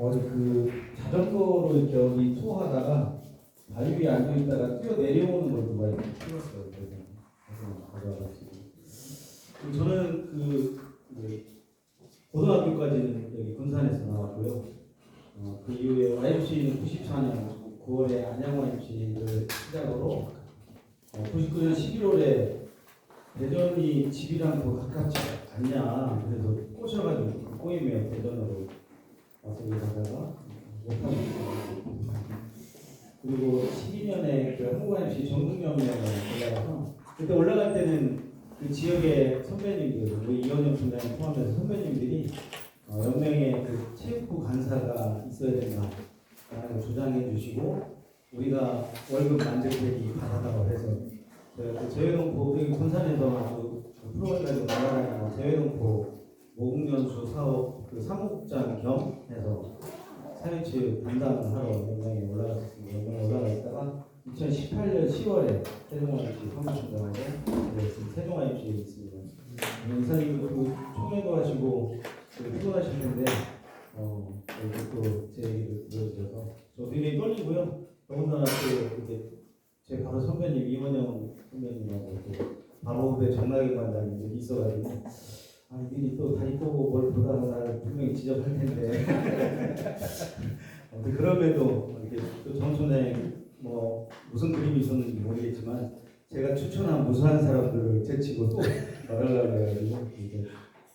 어제 그 자전거로 이렇게 여기 투어하다가 바위 위에 앉아 있다가 뛰어 내려오는 걸 누가 이렇게 찍었어요. 그래서 가져와가지고 저는 고등학교까지는 여기 군산에서 나왔고요. 그 이후에 YMC는 94년 9월에 안양 YMC를 시작으로 99년 11월에 대전이 집이랑 더 가깝지 않냐 그래서 꼬셔가지고 그 꼬임에 대전으로 와서 일하다가 못하고 그리고 12년에 그 한국 YMC 전국연맹에 올라가서 그때 올라갈 때는 그 지역의 선배님들, 우리 이원영 팀장을 포함해서 선배님들이 연맹에 그 체육부 간사가 있어야 된다라고 주장해 주시고 우리가 월급 만족되기 바라다고 해서 그 재외동포 여기 군산에서 아주 프로그램을 나가는 재외동포 모국연수 사업 그 사무국장 겸 해서 사회체육 담당을 하러 연맹에 올라갔습니다. 연맹에 올라가 있다가 2018년 10월에 세종YMC 사무총장하고 세종 YMC에 있습니다. 이사님 그 총회도 하시고 피곤하실 텐데 이렇게 또 제 얘기를 들어주셔서 저 굉장히 떨리고요. 더군다나 또 이렇게 제 바로 선배님 이원영 선배님하고 또 바로 후배 정나경 관장님이 있어가지고 이들이 또 다리 꼬고 뭘 보다가 나를 분명히 지적할 텐데 그럼에도 이렇게 또 정 총장님 뭐 무슨 그림이 있었는지 모르겠지만 제가 추천한 무수한 사람들을 제치고 또 말하려고 해가지고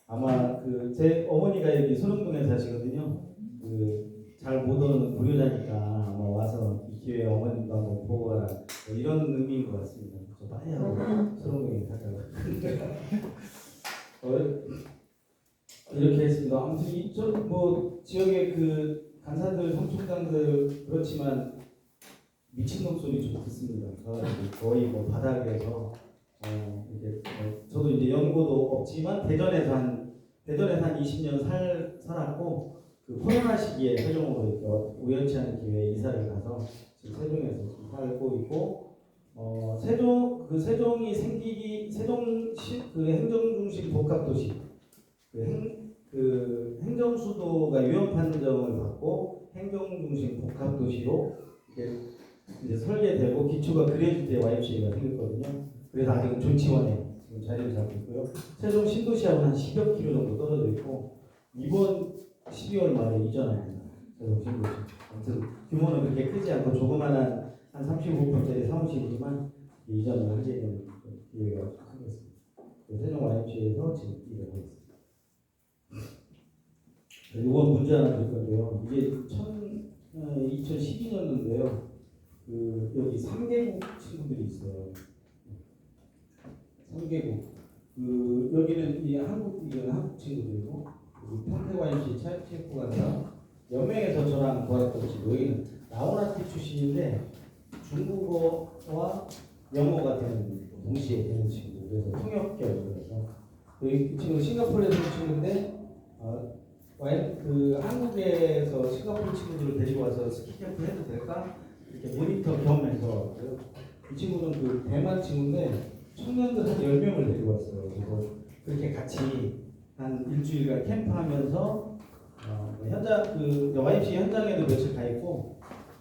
아마 그 제 어머니가 여기 소릉동에 사시거든요. 그 잘 못 오는 무료자니까 아마 와서 이 기회에 어머님도 한번 보고 가라 뭐 이런 의미인 것 같습니다. 저 빨리 하고 소릉동에 가자고 이렇게 했습니다. 아무튼 이쪽 뭐 지역의 그 간사들, 삼총장들 그렇지만 미친놈 소리 좀 듣습니다. 거의 뭐 바닥에서 이제 저도 이제 연고도 없지만 대전에서 한 20년 살았고 그 코로나 시기에 세종으로 이렇게 우연치 않은 기회에 이사를 가서 지금 세종에서 지금 살고 있고 세종이 생기기 세종시 그 행정중심 복합도시 그 행정수도가 위헌 판정을 받고 행정중심 복합도시로 이제 설계되고 기초가 그려질 때 YMCA가 생겼거든요. 그래서 아직은 조치원에 지금 자리를 잡고 있고요. 세종 신도시하고 한 10여 킬로 정도 떨어져 있고 이번 12월 말에 이전합니다. 세종 신도시. 아무튼 규모는 그렇게 크지 않고 조그만한 한 35평짜리 사무실이지만 이전을 하게 되는 기회가 생겼습니다. 세종 YMCA에서 지금 일을 하고 있습니다. 이건 문제 하나 드릴 건데요. 이게 2012년도인데요. 그 여기 3개국 친구들이 있어요. 3개국. 그 여기는 이 한국 친구들이고 평택 YMC 체육부관사 연맹에서 저랑 도왔던 친구 여기는 나오나티 출신인데 중국어와 영어가 되는 동시에 되는 친구. 그래서 통역결 그래서 이 친구 싱가포르에서 온 친구인데 그 한국에서 싱가포르 친구들을 데리고 와서 스키 캠프 해도 될까? 이렇게 모니터 겸해서 이 친구는 그 대만 친구인데 청년들 한 10명을 데리고 왔어요. 그래서 그렇게 같이 한 일주일간 캠프하면서 현장 그 YMC 현장에도 며칠 가 있고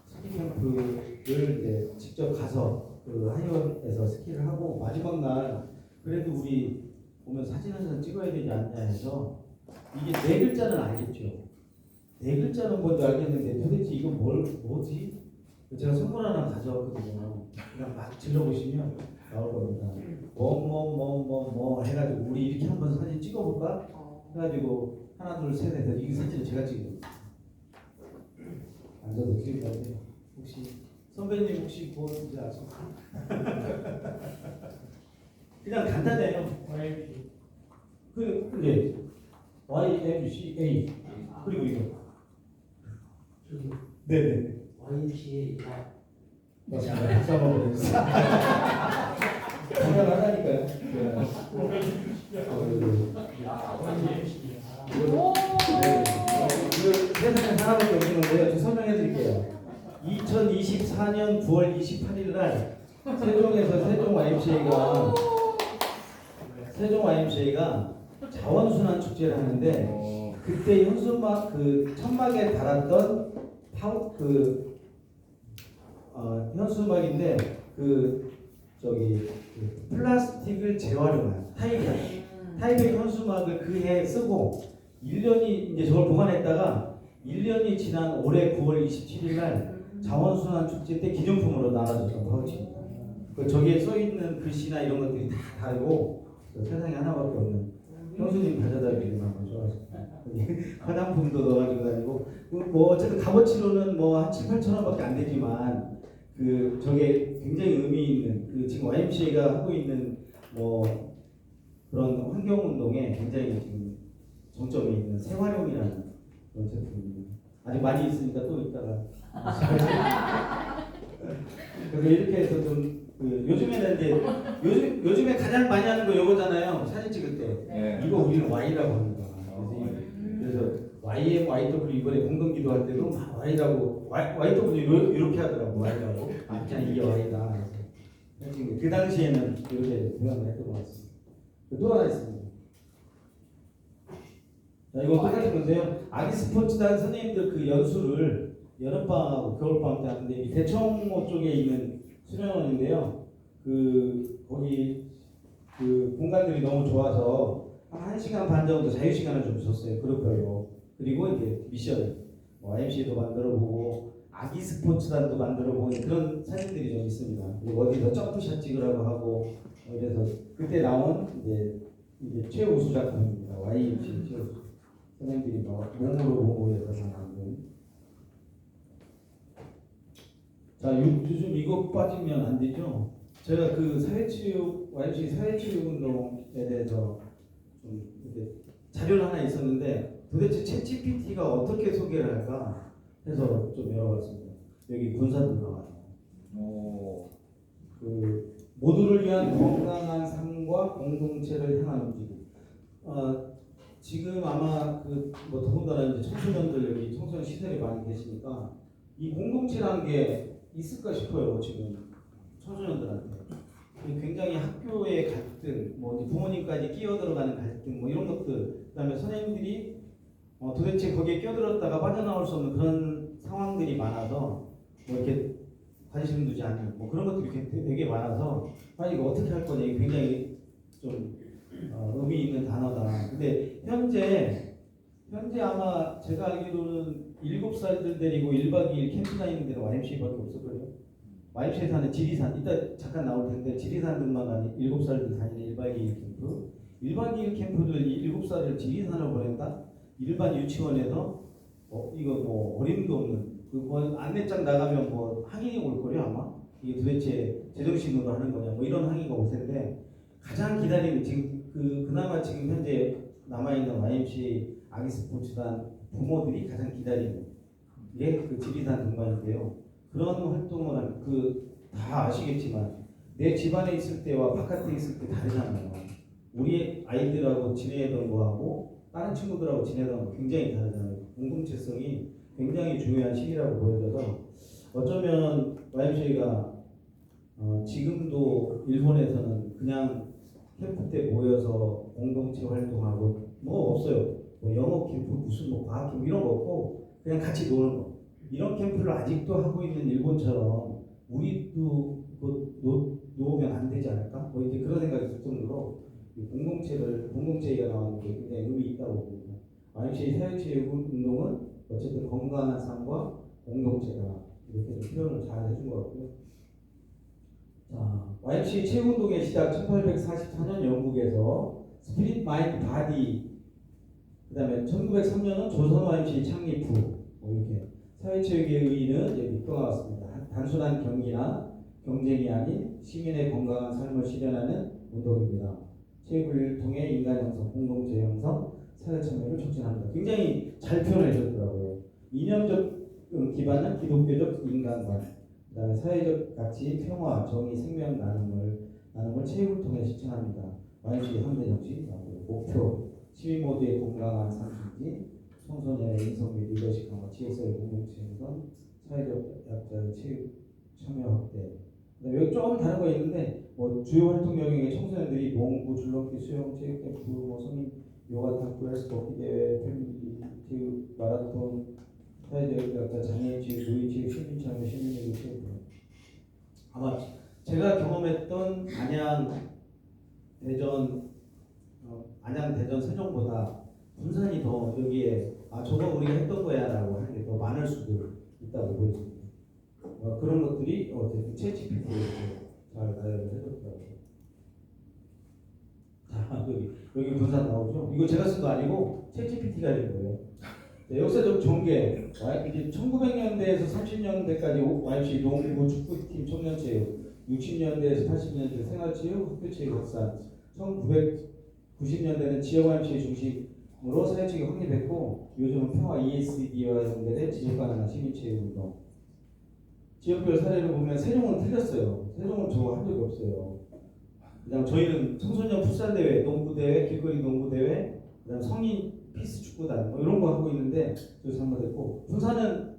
스키 캠프를 이제 직접 가서 그 하이원에서 스키를 하고 마지막 날 그래도 우리 보면 사진 한 장 찍어야 되지 않냐 해서 이게 네 글자는 알겠죠. 네 글자는 뭔지 알겠는데 도대체 이건 뭐지? 제가 선물 하나 가져왔거든요. 그냥 막 질러보시면 나올 겁니다. 뭐 해가지고 우리 이렇게 한번 사진 찍어볼까? 해가지고 하나 둘 셋 해서 이 사진을 제가 찍은 거예요. 앉아서 찍을 건데 혹시 선배님 혹시 뭔지 아세요? 그냥 간단해요. 네. YMCA 그리고 이거 네네 YMCA 맞습니다. 박수 한번 보내주세요. 당연하다니까요. 세상에 하나밖에 없는데요. 저 설명해드릴게요. 2024년 9월 28일 날 세종에서 세종 YMCA가 자원순환 축제를 하는데 그때 현수막 그 천막에 달았던 현수막인데 그 저기 그 플라스틱을 재활용한 타이백 현수막을 그 해 쓰고 1년이 이제 저걸 보관했다가 1년이 지난 올해 9월 27일 날 자원순환 축제 때 기념품으로 나눠줬던 파우치입니다. 그 저기에 써 있는 글씨나 이런 것들이 다 다르고 세상에 하나밖에 없는 형수님 가져다 드리는 거 좋아하시고 화장품도 넣어가지고 다니고 뭐 어쨌든 값어치로는 뭐 한 7, 8천 원밖에 안 되지만 그 저게 굉장히 의미 있는 그 지금 YMCA가 하고 있는 뭐 그런 환경 운동에 굉장히 지금 정점이 있는 생활용이라는 그런 제품입니다. 아직 많이 있으니까 또 이따가 그래서 이렇게 해서 좀 그 요즘에는 이제 요즘에 가장 많이 하는 거 이거잖아요. 사진 찍을 때 이거 우리는 Y라고 합니다. 그래서 YM, YW 이번에 공동기도 할 때도 막 Y라고 YW 이렇게 하더라고. Y라고 그냥 이게 Y다. 그 당시에는 이렇게 표현을 했던 것 같습니다. 또 하나 있습니다. 자, 이거 똑같은 건데요. 아기 스포츠단 선생님들 그 연수를 여름방학하고 겨울방학 때 하는데 이 대청호 쪽에 있는 수련원인데요. 그 거기 그 공간들이 너무 좋아서 한 1시간 반 정도 자유시간을 좀 줬어요. 그룹별로. 그리고 이제 미션, 뭐 MC도 만들어보고 아기 스포츠단도 만들어보고 그런 사진들이 좀 있습니다. 그리고 어디서 점프샷 찍으라고 하고 그래서 그때 나온 이제 최우수 작품입니다. YMC 최우수. 선생님들이 뭐 몸으로 해서 나오는. 자, 요즘 이거 빠지면 안 되죠. 제가 그 사회체육 YMC 사회체육 운동에 대해서 좀 이렇게 자료가 하나 있었는데 도대체 챗GPT가 어떻게 소개를 할까 해서 좀 열어봤습니다. 여기 군사도 나와요. 그 모두를 위한 건강한 삶과 공동체를 향한 움직임. 지금 아마 뭐 더군다나 이제 청소년들 여기 청소년 시설에 많이 계시니까 이 공동체라는 게 있을까 싶어요. 지금 청소년들한테 굉장히 학교의 갈등, 뭐 이제 부모님까지 끼어들어가는 갈등, 뭐 이런 것들, 그다음에 선생님들이 도대체 거기에 끼어들었다가 빠져나올 수 없는 그런 상황들이 많아서 뭐 이렇게 관심 두지 않는 뭐 그런 것들이 되게 많아서 이거 어떻게 할 거냐 이게 굉장히 좀 의미 있는 단어다. 근데 현재 아마 제가 알기로는 7살들 데리고 1박 2일 캠프 다니는 데는 YMCA밖에 없을걸요. YMCA에서 하는 지리산, 이따 잠깐 나올 텐데 지리산들만 가는 7살들 다니는 1박 2일 캠프. 1박 2일 캠프를 7살을 지리산을 보낸다? 일반 유치원에서 이거 뭐 어림도 없는 뭐 안내장 나가면 뭐 항의가 올 거려 아마. 이게 도대체 제정신으로 하는 거냐 뭐 이런 항의가 올 텐데 가장 기다리는 지금 그나마 지금 현재 남아있는 YMCA 아기 스포츠단 부모들이 가장 기다리는 게 그 지리산 동반인데요. 그런 활동을 다 아시겠지만 내 집안에 있을 때와 바깥에 있을 때 다르잖아요. 우리 아이들하고 지내던 거하고 다른 친구들하고 지내던 거 굉장히 다르잖아요. 공동체성이 굉장히 중요한 시기라고 보여져서 어쩌면 YMCA가 지금도 일본에서는 그냥 캠프 때 모여서 공동체 활동하고 뭐 없어요. 뭐 영어 캠프 무슨 뭐 과학 캠프 이런 거 없고 그냥 같이 노는 거. 이런 캠프를 아직도 하고 있는 일본처럼 우리도 놓으면 안 되지 않을까? 뭐 이제 그런 생각이 들 정도로 공동체가 나오는 게 굉장히 의미 있다고 봅니다. YMCA 사회체육 운동은 어쨌든 건강한 삶과 공동체다 이렇게 좀 표현을 잘 해준 것 같고요. 자, YMCA 체육운동의 시작 1844년 영국에서 스피릿 마인드 바디 그다음에 1903년은 조선 YMCA 창립 후 이렇게 사회체육의 의의는 여기 또 나왔습니다. 단순한 경기나 경쟁이 아닌 시민의 건강한 삶을 실현하는 운동입니다. 체육을 통해 인간 형성, 공동체 형성, 사회 참여를 촉진합니다. 굉장히 잘 표현해 주셨더라고요. 이념적 기반은 기독교적 인간관, 그다음에 사회적 가치, 평화, 정의, 생명 나눔을 체육을 통해 실천합니다. YMCA 3대 정신 목표, 시민 모두의 건강한 삶 증진, 청소년의 인성 및 리더십 강화, 지역사회 공동체 형성, 사회적 약자의 체육 참여 확대. 여기 조금 다른 거 있는데 뭐 주요 활동 영역에 청소년들이 농구, 줄넘기, 수영, 체육 캠프, 뭐 성인 요가 탁구 헬스 걷기 대회, 패밀리 체육, 마라톤, 사회적 약자, 장애인 체육, 노인 체육, 시민 참여, 시민의회 체육. 아마 제가 경험했던 안양, 대전, 세종보다 군산이 더 여기에 저거 우리가 했던 거야라고 하는 게 더 많을 수도 있다고 보여집니다. 그런 것들이 챗GPT에 잘 나열을 해줬더라고요. 자, 여기 군산 나오죠? 이거 제가 쓴 거 아니고 챗GPT가 해준 거예요. 네, 역사적 전개, 이제 1900년대에서 30년대까지 YMCA 농구, 축구팀, 청년체육, 60년대에서 80년대 생활체육, 학교체육 확산, 1990년대는 지역 YMCA 중심으로 사회체육이 확립했고, 요즘은 평화 ESD와 연계된 지역가능한 시민체육운동. 지역별 사례를 보면 세종은 틀렸어요. 세종은 저거 한 적이 없어요. 그냥 저희는 청소년 풋살대회, 농구대회, 길거리 농구대회, 그다음 성인 피스 축구단 뭐 이런 거 하고 있는데 저희 참가됐고, 군산은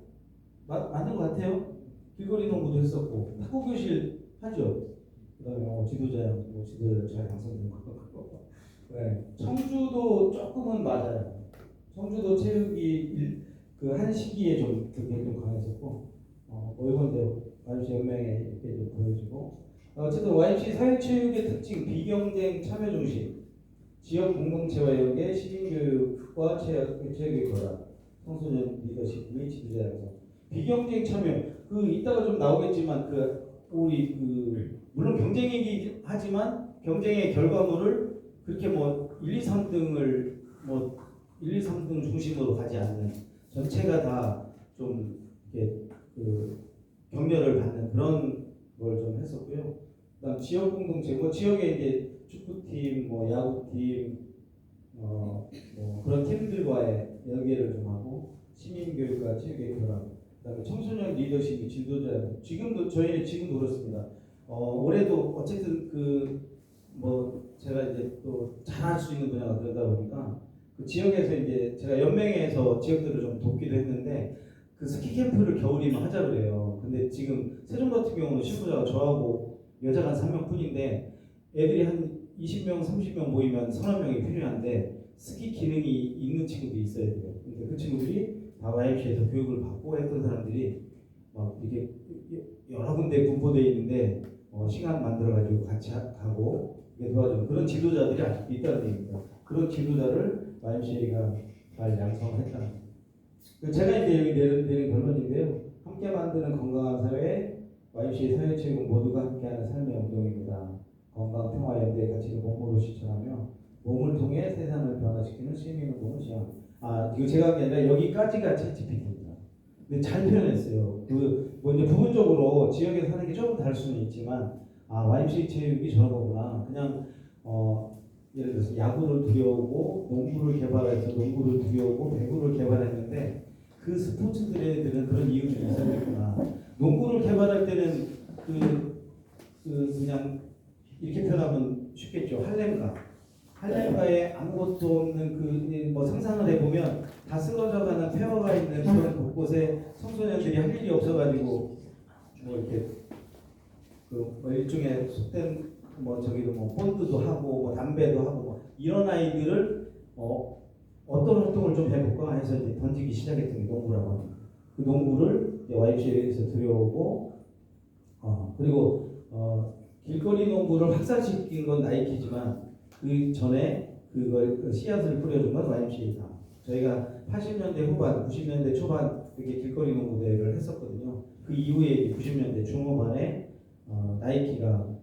맞는 것 같아요. 길거리 농구도 했었고 탁구교실 하죠. 그다음에 지도자들 잘 양성된 거. 네. 청주도 조금은 맞아요. 청주도 체육이 그 한 시기에 좀 그게 좀 강했었고, 이건데 YMC 연맹에 이렇게 좀 보여지고, 어쨌든 YMC 사회체육의 특징, 비경쟁 참여 중심, 지역 공동체와 연계, 시민교육과 체육의 결합, 청소년 리더십 및 지도자 양성. 비경쟁 참여, 이따가 좀 나오겠지만 우리 물론 경쟁이긴 하지만 경쟁의 결과물을 그렇게 1, 2, 3등을 1, 2, 3등 중심으로 가지 않는, 전체가 다 좀 이렇게 격려를 받는 그런 걸 좀 했었고요. 그다음 지역 공동체, 지역에 이제 축구팀, 야구팀, 그런 팀들과의 연계를 좀 하고, 시민교육과 체육의 결합, 그다음에 청소년 리더십이 지도자. 저희는 지금도 그렇습니다. 올해도 어쨌든 제가 이제 또 잘할 수 있는 분야가 그러다 보니까 그 지역에서 이제 제가 연맹에서 지역들을 좀 돕기도 했는데, 그 스키 캠프를 겨울이면 하자 그래요. 근데 지금 세종 같은 경우는 실무자가 저하고 여자가 한 3명뿐인데 애들이 한 20명, 30명 모이면 30명이 필요한데 스키 기능이 있는 친구들이 있어야 돼요. 근데 그 친구들이 다 YMCA에서 교육을 받고 했던 사람들이 막 이렇게 여러 군데 분포되어 있는데 시간 만들어가지고 같이 가고 도와주는 그런 지도자들이 아직도 있다는 얘기입니다. 그런 지도자를 YMCA가 잘 양성했다는 겁니다. 제가 이제 여기 내린 결론인데요. 함께 만드는 건강한 사회, YMCA 사회체육은 모두가 함께하는 삶의 운동입니다. 건강, 평화, 연대의 가치를 몸으로 실천하며 몸을 통해 세상을 변화시키는 시민운동을 시작합니다. 이거 제가 한 게 아니라 여기까지가 챗GPT입니다. 근데 잘 표현했어요. 이제 부분적으로 지역에 사는 게 조금 다를 수는 있지만, YMCA 체육이 저런 거구나. 그냥 예를 들어서 야구를 들여오고 농구를 개발해서 농구를 들여오고 배구를 개발했는데 그 스포츠들에는 그런 이유들이 있었겠구나. 농구를 개발할 때는 그냥 이렇게 표현하면 쉽겠죠. 할렘가에 아무것도 없는 상상을 해보면 다 쓰러져가는 폐허가 있는 그런 곳곳에 청소년들이 할 일이 없어가지고 이렇게 일종의 속된 본드도 하고 담배도 하고 이런 아이들을 어떤 활동을 좀 해볼까 해서 이제 던지기 시작했던 게 농구라고 합니다. 그 농구를 YMCA에서 들여오고 그리고 길거리 농구를 확산시킨 건 나이키지만 그 전에 그걸 씨앗을 뿌려준 건 YMCA다. 저희가 80년대 후반, 90년대 초반 이렇게 길거리 농구 대회를 했었거든요. 그 이후에 90년대 중후반에 나이키가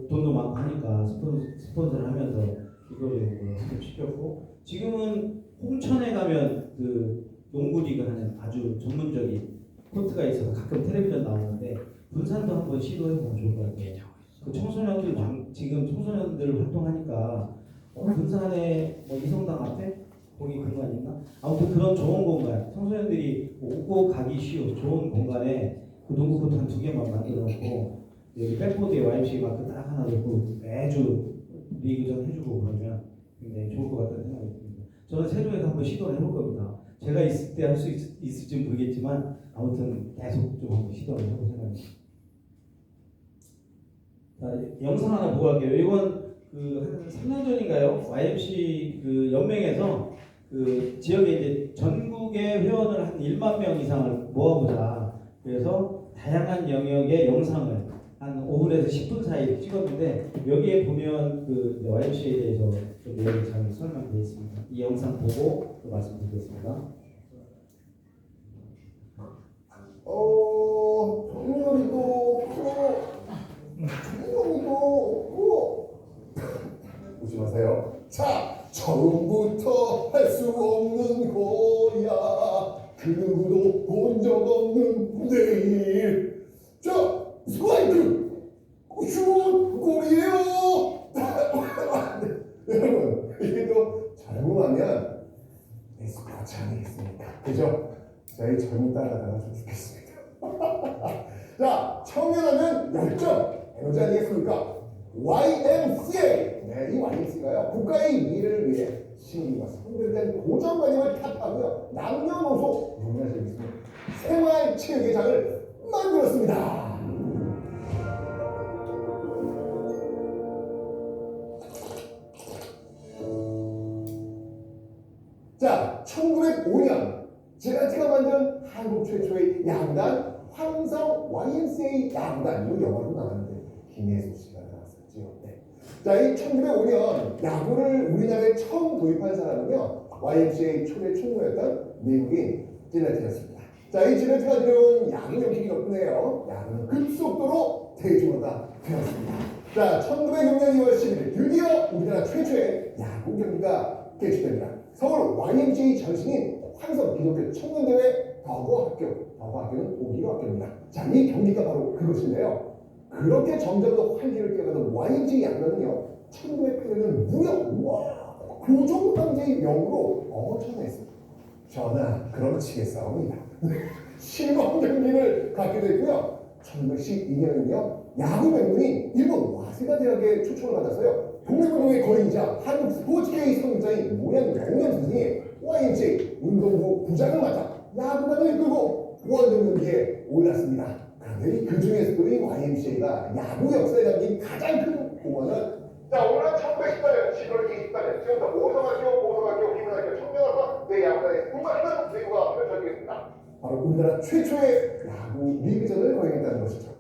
돈도 많고 하니까 스폰서를 하면서 길거리 농구를 시켰고, 지금은 홍천에 가면 농구 리그 하는 아주 전문적인 코트가 있어서 가끔 텔레비전 나오는데 군산도 한번 시도해보면 좋을 것 같아요. 지금 청소년들 활동하니까 군산에 이성당 앞에 거기 공간 있나? 아무튼 그런 좋은 공간, 청소년들이 오고 가기 쉬운 좋은 공간에 그 농구 코트 한 2개만 만들어 놓고 여기 백보드에 YMCA 마크 딱 하나 넣고 매주 리그전 해주고 그러면 굉장히 좋을 것 같다는 생각이 듭니다. 저는 세종에서 한번 시도를 해볼 겁니다. 제가 있을 때 할 수 있을지 모르겠지만 아무튼 계속 좀 한번 시도를 해볼 생각입니다. 자, 영상 하나 보고 갈게요. 이건 한 3년 전인가요? YMC 그 연맹에서 그 지역에 이제 전국의 회원을 한 1만 명 이상을 모아보자. 그래서 다양한 영역의 영상을 한 5분에서 10분 사이에 찍었는데 여기에 보면 그 YMC에 대해서 좀 내용이 잘 설명되어 있습니다. 이 영상 보고 또 말씀드리겠습니다. 정렬이도 웃지 마세요. 자, 처음부터 할 수 없는 거야. 그 누구도 본 적 없는 내일. 자, 스파이크 슛 골이에요. 여러분, 이게 또 잘못하면 에스파치 아니겠습니까? 그죠? 저희 젊은 따라다가 좀 죽겠습니다. 자, 청년하면 열정, 에너지 아니겠습니까? YMCA. 네, 이 YMCA가요, 국가의 미래를 위해 시민과 성별된 고정관념을 타파하며 남녀노소 문화적인 생활체육회장을 만들었습니다. 자, 1905년 제라티가 만든 한국 최초의 야구단 황성 YMCA 야구단으로 영화로 나왔는데 김혜수 씨가 나왔었죠. 네. 자, 이 1905년 야구를 우리나라에 처음 도입한 사람은요, YMCA 초대 총무였던 미국인 제라티였습니다. 자, 이 제라티가 들여온 야구 정책이 덕분에요, 야구는 급속도로 대중화가 되었습니다. 자, 1906년 2월 11일 드디어 우리나라 최초의 야구 경기가 개최됩니다. 서울 YMCA 전신인 황성 기독교 청년대회 덕어학교는 오기로 학교입니다. 자, 이 경기가 바로 그것인데요. 그렇게 점점 더 활기를 띠어가던 YMCA 야구단은요, 1908년에는 무려 고종 황제의 명으로 어천했습니다. 전하, 그렇지겠사옵니다. 실검 경기를 갖게 됐고요. 1912년에는요, 야구 명문인 일본 와세다 대학의 초청을 받아서요, 동네운동의 거인이자 한국 스포츠계의 성자인 모양 영현 선생이 YMCA 운동부 부장을 맡아 야구단을 이끌고 원정 경기에 올랐습니다. 그런데 그 중에서도 이 YMCA가 야구 역사에 담긴 가장 큰 공헌은, 자, 오늘은 1918년 11월 28일 지금부터 모성학교, 김은학교, 청년학과 내 야구단의 꿈과 대구가 펼쳐지겠습니다. 바로 우리나라 최초의 야구 리그전을 거행했다는 것이죠.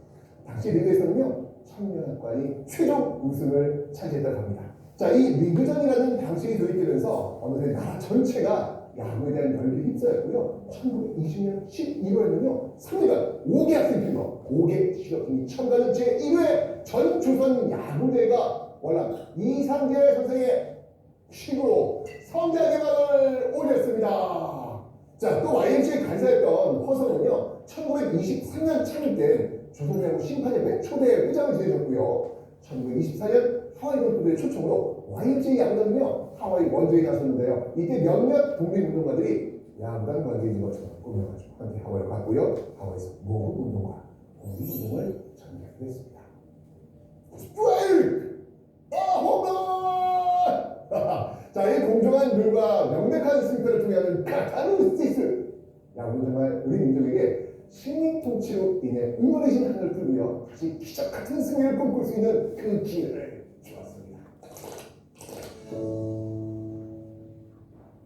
당시 리그에서는요, 청년학과의 최종 우승을 차지했다고 합니다. 자, 이 리그전이라는 방식이 도입되면서 어느새 나라 전체가 야구에 대한 열기를 휩싸였고요. 1920년 11월에는요, 3년간 5개 학생팀과 5개 실업팀이 참가하는 제1회 전조선 야구대회가 월남 이상재 선생의 식으로 성대하게 올렸습니다. 자, 또 YMCA 간사였던 허성은요, 1923년 창립된 조선야구 심판협회 초대 회장을 지내셨고요. 1924년 하와이 선수들의 초청으로 YMCA 야구단은요, 하와이 원주에 나섰는데요. 이때 몇몇 독립운동가들이 야구단 관계인 것처럼 꾸며가지고 함께 하와이를 갔고요. 하와이에서 모금 운동과 독립운동을 전개하기로 했습니다. 스트라이크! 홈런! 자, 이 공정한 룰과 명백한 승패를 통해 하는 카타르시스! 야구는 정말 우리 민족에게 식민 통치로 인해 응어리신 하늘을 풀고요, 다시 기적 같은 승리를 꿈꿀 수 있는 그 기회를 주었습니다.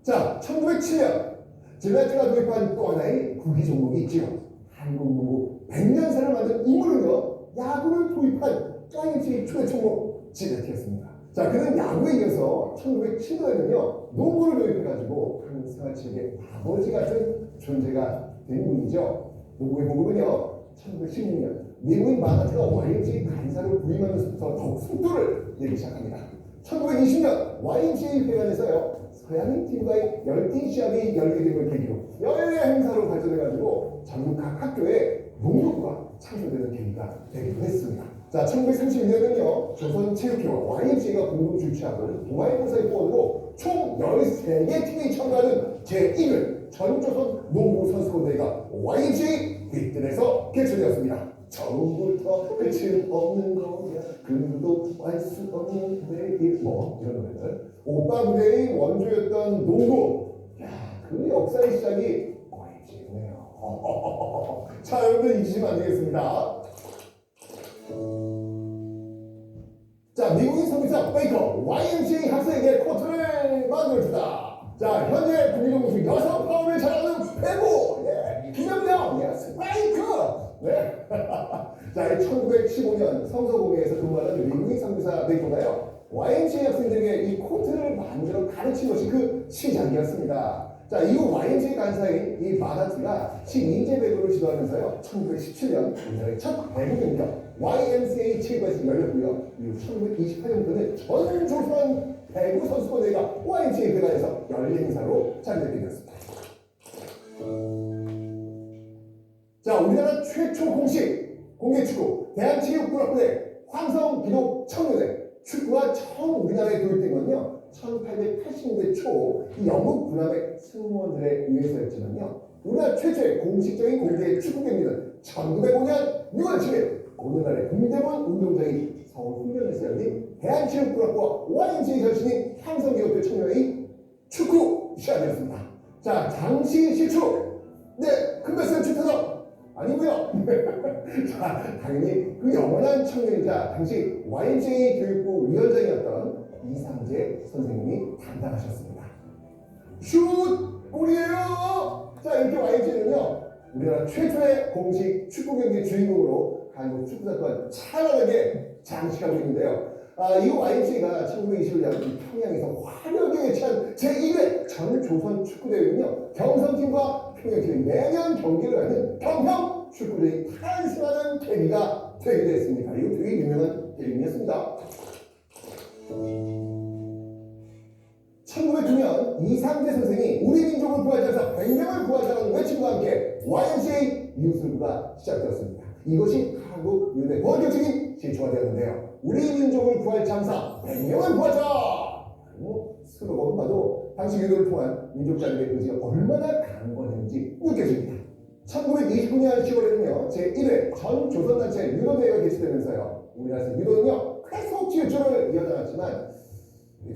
자, 1907년 제라티가 도입한 또 하나의 구기 종목이 있지요. 한국 농구 100년사를 만든 인물은요, 야구를 도입한 YMCA 초대 총무 제라티였습니다. 자, 그는 야구에 이어서 1907년에는요, 농구를 도입해가지고 한국 생활체육의 아버지 같은 존재가 된 분이죠. 농구의 보급은요, 1916년 미국인 마나트가 YMCA 간사로 부임하면서부터 더욱 속도를 내기 시작합니다. 1920년 YMCA 회관에서요, 서양인 팀과의 열띤 시합이 열리게 된 걸 계기로 여행의 행사로 발전해가지고 전국 각 학교에 농구부가 창설되는 계기가 되기도 했습니다. 자, 1932년은요, 조선체육회와 YMCA가 공동 주최하고 동아일보사의 후원으로 총 13개 팀이 참가하는 제1회 전조선 농구 선수권대회가 YMCA 빅들에서 개최되었습니다. 처음부터 끝은 없는 거야, 그도 알 수 없는 내일, 뭐 이런 노래들. 오빠 무대의 원조였던 농구, 야, 그 역사의 시작이 YMCA네요. 자, 여러분들 잊으시면 안 되겠습니다. 자, 미국인 성기사 베이커 YMCA 학생에게 코트를 만들어주다. 자, 현재 국민정부 중 여성 파워를 자랑하는 배구, 예, 김연경, 예, 스파이크, 네. 자, 1915년 성서공회에서 근무하던 미국인 성기사 베이커가요, YMCA 학생들에게 이 코트를 만들어 가르친 것이 그 시작이었습니다. 자, 이후 YMCA 간사인 이 마나트가 신인재 배구를 지도하면서요, 1917년 우리나라의 첫 배구 경기가 YMCA 체육관에서 열렸고요. 이후 1928년부터는 전 조선 배구 선수권대회가 YMCA 회관에서 열린 행사로 자리잡게 되었습니다. 자, 우리나라 최초 공식 공개축구 대한체육군악부대 황성기독 청년회 축구가 처음 우리나라에 도입된 건요 1880년대 초 이 영국 군함의 승무원들에 의해서였지만요 우리나라 최초의 공식적인 공개 축구 경기는 1905년 6월 7일 오늘날의 동대문 운동장이 서울 훈련에서 열린 대한체육군악부와 YMCA 혈신인 황성기독대 청년회의 축구 시합이었습니다. 자, 당시 시초 네, 금배선 축구선 아니고요. 자, 당연히 그 영원한 청년이자 당시 YMCA 교육부 위원장이었던 이상재 선생님이 담당하셨습니다. 슛! 골이에요! 자, 이렇게 YMCA는요, 우리나라 최초의 공식 축구 경기 주인공으로 한국 축구사 또한 찬란하게 장식하고 있는데요. 이후 YMCA가 1921년 평양에서 화려하게 개최한 제1회 전 조선 축구대회는요, 경선팀과 평양팀이 매년 경기를 하는 평평 축구대회 탄생하는 계기가 되게 됐습니다. 이거 되게 유명한 게임이었습니다. 1909년 이상재 선생이 우리 민족을 구하자면서 100명을 구하자는 외침과 함께 YMCA 이웃을부가 시작되었습니다. 이것이 한국 유대 본격적인 시초가 되었는데요. 우리 민족을 구할 장사 100명을 구하자! 스로건 봐도 당시 유도를 통한 민족자들의 의지가 얼마나 강건했는지 느껴집니다. 1929년 10월에는요 제1회 전 조선단체 유도대회가 개최되면서요 우리나라에서 유도는요 계속 질주를 이어나갔지만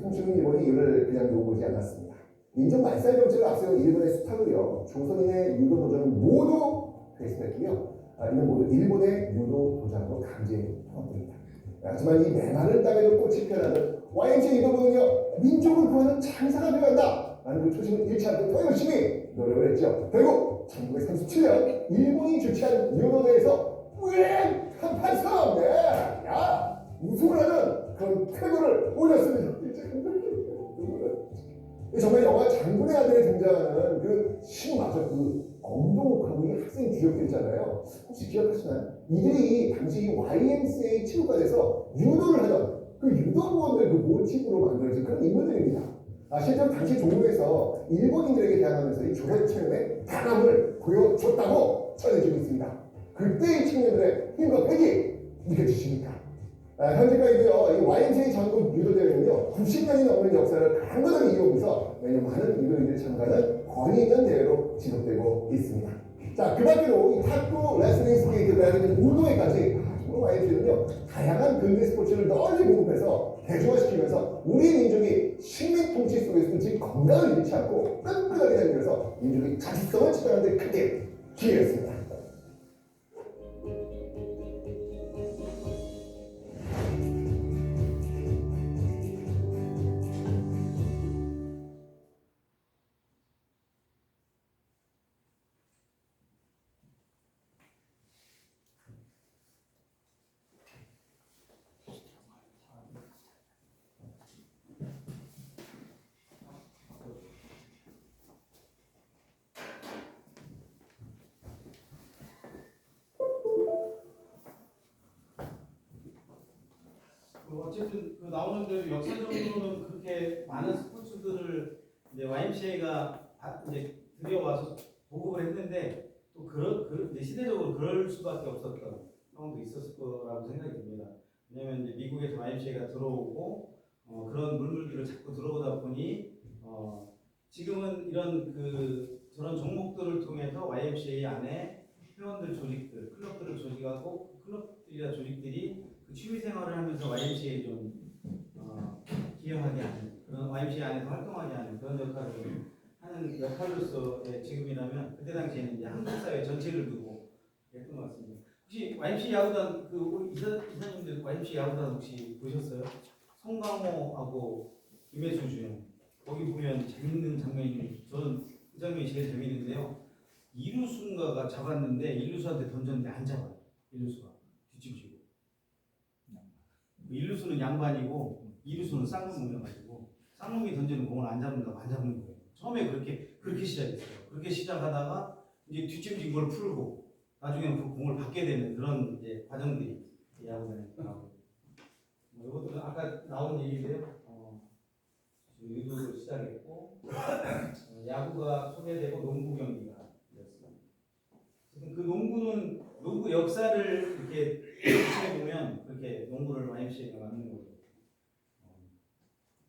통치국 일본이 이를 그냥 놓아보지 않았습니다. 민족 말살 정책을 앞세운 일본의 수탁을요 조선인의 유도 도전은 모두 회수했고요 이는 모두 일본의 유도 도장으로 강제 통합됩니다. 하지만 이 메마른 땅에도 꽃이 피어나는 YMCA 유도부는요 민족을 구하는 장사가 되어야 한다 라는 그 초심을 잃지 않고 더 열심히 노력을 했죠. 결국 1937년 일본이 주최한 유도대회에서 한판성 네, 야 우승을 하는 그런 쾌거를 올렸습니다. 정말 영화 장군의 아들에 등장하는 그 신마저 그 엄동욱하고 이 학생 주역들이잖아요. 혹시 기억하시나요? 이들이 당시 YMCA 체육관에서 유도를 하던 그 유도부원들 그 모티브로 만들어진 그런 인물들입니다. 실제로 당시 조국에서 일본인들에게 대항하면서 이 조선 청년의 강함을 보여줬다고 전해지고 있습니다. 그때의 청년들의 힘과 패기 느껴지십니까? 현재까지도요, 이 YMCA 전국 유도대회는요, 90년이 넘는 역사를 강건하게 이어오면서 매년 많은 유도인들이 참가하는 권위 있는 대회로 지속되고 있습니다. 자, 그 밖에도 이 탁구, 레슬링, 스케이트, 배드민턴, 운동회까지 YMCA는요, 다양한 근대 스포츠를 널리 공급해서 대중화시키면서 우리 민족이 식민 통치 속에서 건강을 잃지 않고 끈끈하게 다니면서 민족의 자주성을 찾아가는 데 크게 기여했습니다. 어쨌든 그 나오는 대로 역사적으로는 그렇게 많은 스포츠들을 이제 YMCA가 이제 들여와서 보급을 했는데 또 이제 시대적으로 그럴 수밖에 없었던 상황도 있었을 거라고 생각이 듭니다. 왜냐하면 이제 미국에서 YMCA가 들어오고 그런 물물들을 자꾸 들어오다 보니 지금은 이런 저런 종목들을 통해서 YMCA 안에 회원들 조직들, 클럽들을 조직하고 클럽들이나 조직들이 그 취미생활을 하면서 YMCA에 좀 기여하게 하는 그런 YMCA 안에서 활동하게 하는 그런 역할을 하는 역할로서 지금이라면 그때 당시에는 이제 한국 사회 전체를 두고 했던 것 같습니다. 혹시 YMC 야구단 그 우리 이사님들 YMC 야구단 혹시 보셨어요? 송강호하고 김혜수 주연 거기 보면 재밌는 장면이 저는 그 장면이 제일 재밌는데요. 이루수인가가 잡았는데 이루수한테 던졌는데 안 잡아요. 이루수가 뒤집지고 이루수는 양반이고 이루수는 쌍놈이어가지고 쌍놈이 던지는 공을 안 잡는다고 안 잡는 거예요. 처음에 그렇게 시작했어요. 그렇게 시작하다가 이제 뒷짐진 걸 풀고 나중에는 그 공을 받게 되는 그런 이제 과정들이 야구단에 나오고 이것도 아까 나온 얘기인데요. 유도를 시작했고 야구가 소개되고 농구 경기가 되었습니다. 지금 그 농구는 농구 역사를 이렇게 보면 그렇게 농구를 YMCA가 만든 거죠.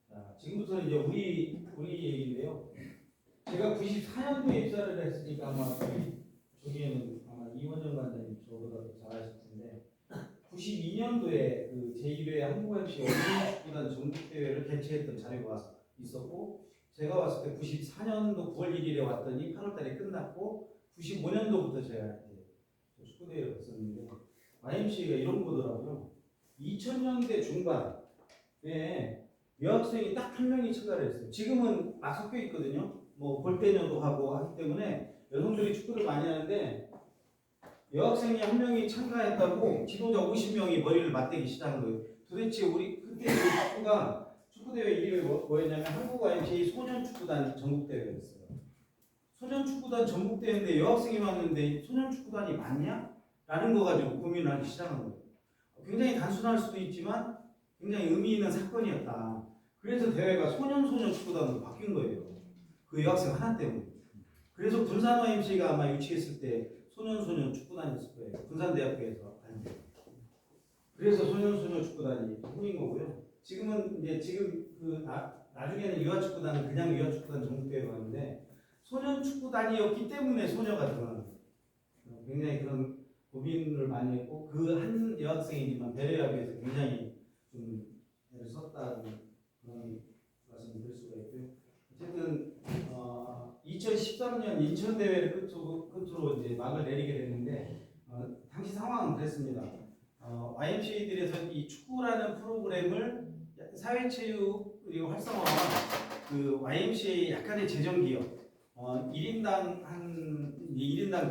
자, 지금부터는 이제 우리 얘기인데요. 제가 94년도에 입사를 했으니까 아마 저기에는 아마 이원정 관장님 저보다 더 잘 아실 텐데 92년도에 그 제1회 한국YMCA 어린이축구단 전국대회를 개최했던 자료가 있었고 제가 왔을 때 94년도 9월 1일에 왔더니 8월달에 끝났고 95년도부터 제가 이제 축구대회를 갔었는데 YMCA가 이런 거더라고요. 2000년대 중반에 여학생이 딱 한 명이 참가를 했어요. 지금은 막 섞여 있거든요. 뭐 볼때녀도 하고 하기 때문에 여성들이 축구를 많이 하는데 여학생이 한 명이 참가했다고 지도자 50명이 머리를 맞대기 시작한 거예요. 도대체 우리 그때 축구대회 이름이 뭐였냐면 한국 YMCA 소년축구단 전국대회였어요. 소년축구단 전국대회인데 여학생이 왔는데 소년축구단이 맞냐? 라는 거 가지고 고민을 하기 시작한 거예요. 굉장히 단순할 수도 있지만 굉장히 의미 있는 사건이었다. 그래서 대회가 소년축구단으로 바뀐 거예요. 그 여학생 하나 때문에. 그래서 군산 YMCA가 아마 유치했을 때 소년 축구단이었을 거예요. 군산대학교에서. 그래서 소년 축구단이 생긴 거고요. 지금 나중에는 유아축구단은 그냥 유아축구단 전국대회로 가는데 소년 축구단이었기 때문에 소녀가 들어가는 거예요. 굉장히 그런 고민을 많이 했고 그 한 여학생이지만 배려하기 위해서 굉장히 좀 애를 썼다는 그런 말씀을 드릴 수가 있고요. 어쨌든 2013년 인천 대회를 끝으로 이제 막을 내리게 됐는데 당시 상황은 그랬습니다. YMCA들에서 이 축구라는 프로그램을 사회체육 그리고 활성화와 그 YMCA 약간의 재정 기업 1인당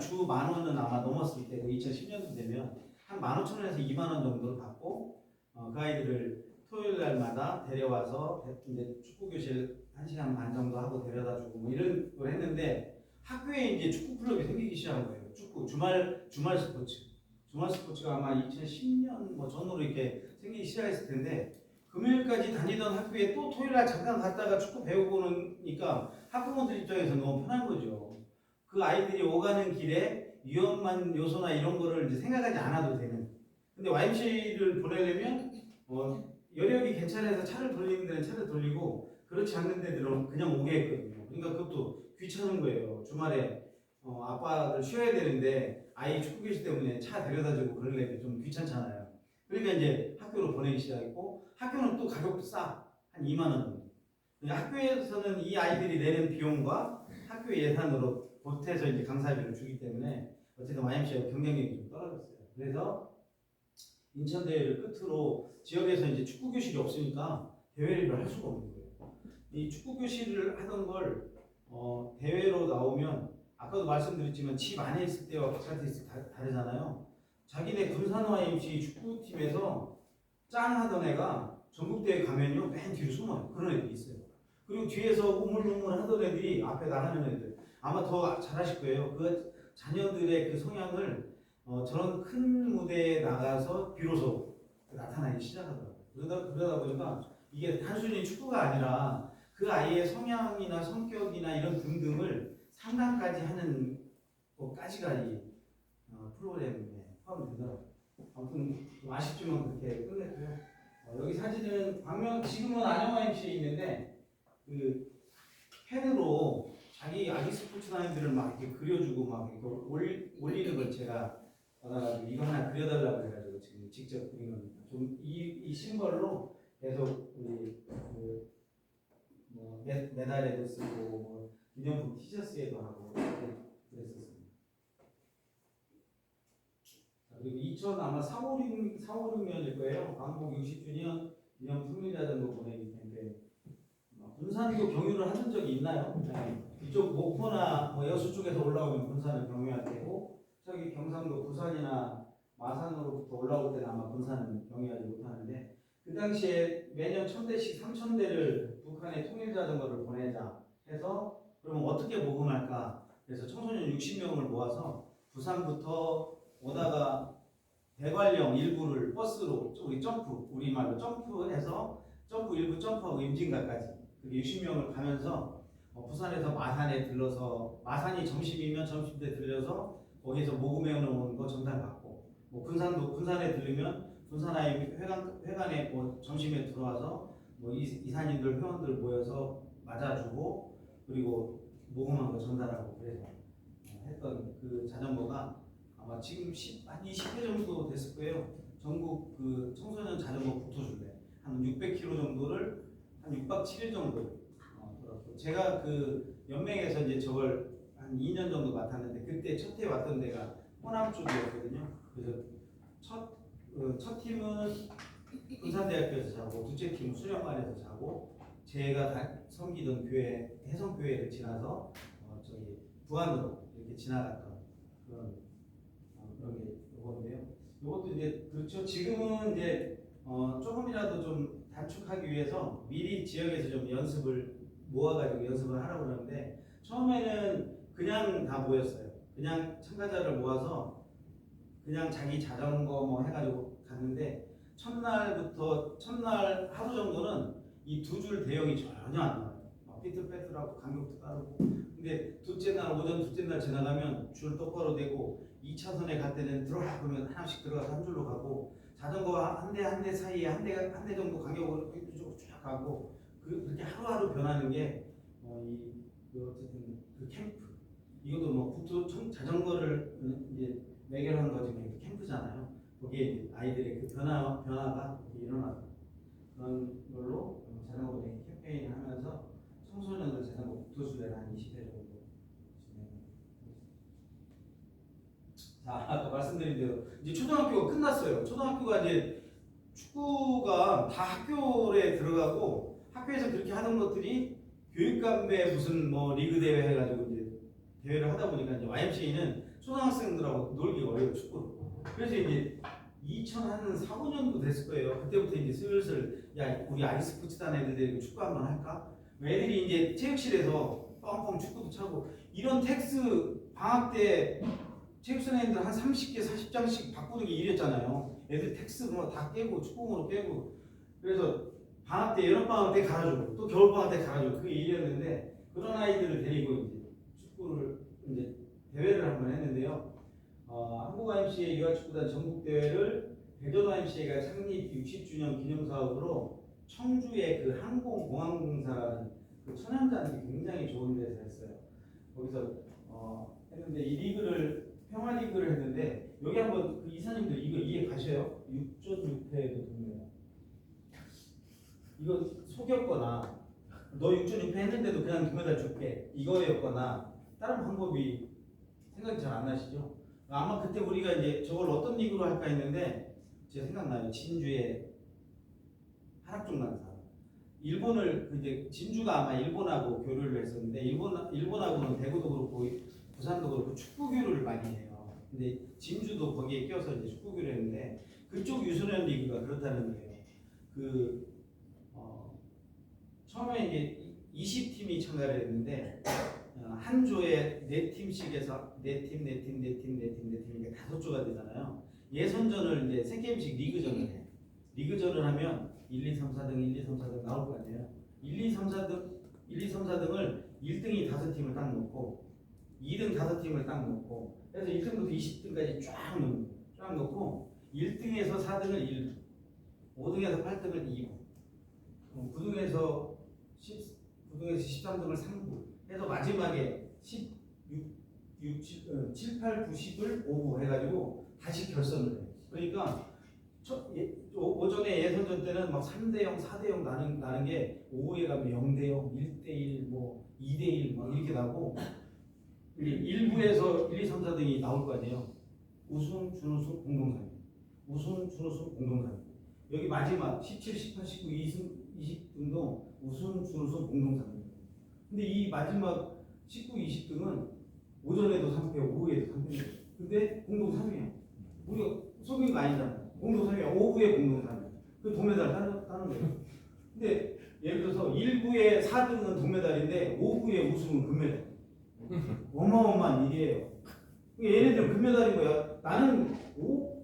주 10,000원은 아마 넘었을 때고 2010년도 되면 한 15,000원에서 20,000원 정도를 받고 그 아이들을 토요일 날마다 데려와서 이제 축구 교실 1시간 반 정도 하고 데려다주고 뭐 이런 걸 했는데 학교에 이제 축구 클럽이 생기기 시작한 거예요. 축구 주말 스포츠가 아마 2010년 뭐 전후로 이렇게 생기기 시작했을 텐데 금요일까지 다니던 학교에 또 토요일날 잠깐 갔다가 축구 배우고 오니까 학부모들 입장에서 너무 편한 거죠. 그 아이들이 오가는 길에 위험한 요소나 이런 거를 이제 생각하지 않아도 되는. 근데 YMCA를 보내려면 여력이 괜찮아서 차를 돌리는 데는 차를 돌리고 그렇지 않는 데들은 그냥 오게 했거든요. 그러니까 그것도 귀찮은 거예요. 주말에 아빠들 쉬어야 되는데 아이 축구 교실 때문에 차 데려다주고 그러려면 좀 귀찮잖아요. 그러니까 이제 학교로 보내기 시작했고 학교는 또 가격도 싸. 한 2만 원 정도. 학교에서는 이 아이들이 내는 비용과 학교 예산으로 보태서 이제 강사비를 주기 때문에 어쨌든 YMCA가 경쟁력이 좀 떨어졌어요. 그래서 인천 대회를 끝으로 지역에서 이제 축구 교실이 없으니까 대회를 할 수가 없는 거예요. 이 축구 교실을 하던 걸 대회로 나오면 아까도 말씀드렸지만 집 안에 있을 때와 바깥에 있을 때 다르잖아요. 자기네 군산 YMCA 축구팀에서 짱 하던 애가 전국대회 가면요 맨 뒤로 숨어요. 그런 애들이 있어요. 그리고 뒤에서 우물우물 하던 애들이 앞에 나가는 애들 아마 더 잘하실 거예요. 그 자녀들의 그 성향을 저런 큰 무대에 나가서 비로소 나타나기 시작하더라고요. 그러다 보니까 이게 단순히 축구가 아니라 그 아이의 성향이나 성격이나 이런 등등을 상담까지 하는 것까지가 이 프로그램에 포함이 되더라고요. 아무튼 좀 아쉽지만 그렇게 끝냈고요. 여기 사진은 지금은 안녕 YMCA에 있는데 그 펜으로 자기 아기 스포츠단들을 막 이렇게 그려주고 막 이렇게 올리는 걸 제가 받아가지고 이거 하나 그려달라고 해가지고 지금 직접 그린 겁니다. 좀 이 심벌로 계속 우리 뭐 메달에도 쓰고 뭐 기념품 티셔츠에도 하고 그랬었습니다. 그리고 2000 아마 456년일 거예요. 광복 60주년 기념 승리자전거 보내기 캠페인. 군산도 경유를 하신 적이 있나요? 네. 이쪽 목포나 뭐 여수 쪽에서 올라오면 군산을 경유할 테고, 저기 경상도 부산이나 마산으로부터 올라올 때는 아마 군산은 경유하지 못하는데, 그 당시에 매년 1000대씩 3000대를 북한에 통일자전거를 보내자 해서, 그러면 어떻게 모금할까? 그래서 청소년 60명을 모아서 부산부터 오다가 대관령 일부를 버스로 우리 점프, 우리말로 점프해서 점프 일부 점프하고 임진각까지 그게 60명을 가면서 부산에서 마산에 들러서, 마산이 점심이면 점심때 들려서 거기서 모금해 놓은 거 전달받고, 뭐 군산도 군산에 들르면 군산아이 회관에 뭐 점심에 들어와서 뭐 이산인들 회원들 모여서 맞아주고, 그리고 모금한 거 전달하고, 그래서 했던 그 자전거가 아마 지금 한 20회 정도 됐을 거예요. 전국 그 청소년 자전거 붙어줄래 한 600km 정도를 한 6박 7일 정도 돌았고, 제가 그 연맹에서 이제 저걸 한 2년 정도 맡았는데, 그때 첫 해 왔던 데가 호남 쪽이었거든요. 그래서 첫 팀은 군산대학교에서 자고, 둘째 팀은 수련관에서 자고, 제가 섬기던 교회 해성교회를 지나서 저기 부안으로 이렇게 지나갔던 그런 게 요건데요. 요것도 이제 그렇죠. 지금은 이제 조금이라도 좀 단축하기 위해서 미리 지역에서 좀 연습을 모아가지고 연습을 하라고 그러는데, 처음에는 그냥 다 모였어요. 그냥 참가자를 모아서 그냥 자기 자전거 뭐 해가지고 갔는데, 첫날 하루 정도는 이 두 줄 대형이 전혀 안 나와요. 삐뚤빼뚤하고 간격도 따르고. 근데 둘째 날 지나가면 줄 똑바로 되고, 2차선에 갈 때는 들어가 그러면 하나씩 들어가서 한 줄로 가고, 자전거 한 대 사이에 한 대 정도 간격으로 이쪽으로 쫙 가고, 그렇게 하루하루 변하는 게 어쨌든 그 캠프, 이것도 뭐 자전거를 이제 매결한 거지 캠프잖아요. 거기에 이제 아이들의 그 변화가 일어나서 그런 걸로 자전거 보내기 캠페인을 하면서 청소년들 자전거 붙어줄래 한 20회 정도 진행했습니다. 자, 아까 말씀드린 대로 이제 초등학교가 끝났어요. 초등학교가 이제 축구가 다 학교에 들어가고, 학교에서 그렇게 하던 것들이 교육감배 무슨 뭐 리그 대회 해가지고 이제 대회를 하다 보니까, 이제 YMCA는 초등학생들하고 놀기 어려워요, 축구를. 그래서 이제 2004, 5년도 됐을 거예요. 그때부터 이제 슬슬 우리 아이스포츠단 애들 축구 한번 할까? 애들이 이제 체육실에서 뻥뻥 축구도 차고, 이런 텍스 방학 때 체육선생님들 한 30개, 40장씩 바꾸는 게 일이었잖아요. 애들 텍스 뭐 다 깨고 축구공으로 깨고, 그래서 방학 때, 여름방학 때 갈아주고, 또 겨울방학 때 갈아주고, 그게 일이었는데, 그런 아이들을 데리고 이제 축구를 이제 대회를 한번 했는데요. 한국 YMCA 유아축구단 전국대회를 대전 YMCA가 창립 60주년 기념사업으로 청주의 그 항공공항공사라는 그 천연자들이 굉장히 좋은 데서 했어요. 거기서 했는데, 이 리그를 평화리그를 했는데, 여기 한번 그 이사님들 이거 이해 가셔요? 6.6회도 됩니다. 이거 속였거나, 너 6.6회 했는데도 그냥 금메달 줄게 이거였거나, 다른 방법이 생각이 잘 안 나시죠? 아마 그때 우리가 이제 저걸 어떤 리그로 할까 했는데, 제가 생각나요. 진주의 한학중간사. 일본을 이제 진주가 아마 일본하고 교류를 했었는데, 일본하고는 대구도 그렇고 부산도 그렇고 축구 교류를 많이 해요. 근데 진주도 거기에 껴서 이제 축구 교류를 했는데, 그쪽 유소년 리그가 그렇다는 거예요. 처음에 이제 20팀이 참가를 했는데, 한 조에 4팀씩에서 4팀 이게 5조가 되잖아요. 예선전을 이제 3게임씩 리그전을 해. 리그전을 하면 1, 2, 3, 4등, 1, 2, 3, 4등 나올 거 아니에요. 1, 2, 3, 4등을 1등이 5팀을 딱 놓고, 2등 5팀을 딱 놓고, 그래서 1등부터 20등까지 쫙 놓고, 1등에서 4등을 1등, 5등에서 8등을 2부, 9등에서 13등을 3부 해서 마지막에 7, 8, 9, 10을 5부 해가지고 다시 결선을 해요. 그러니까 오전에 예선전 때는 막 3대0, 4대0 나는 게 오후에 가면 0대0, 1대1, 뭐 2대1 막 이렇게 나고, 1부에서 1, 2, 3, 4등이 나올 거 아니에요. 우승, 준우승, 공동 3위. 우승, 준우승, 공동 3위. 여기 마지막 17, 18, 19, 20등도 우승, 준우승, 공동 3위. 근데 이 마지막 19, 20등은 오전에도 3패, 오후에도 3패. 근데 공동 3위야. 우리가 속인 거 아니잖아. 공동 3위야. 오후에 공동 3위. 그 동메달 따는 거예요. 근데 예를 들어서 1부의 4등은 동메달인데 5부의 우승은 금메달. 어마어마한 일이에요. 그러니까 얘네들은 금메달인 거야. 나는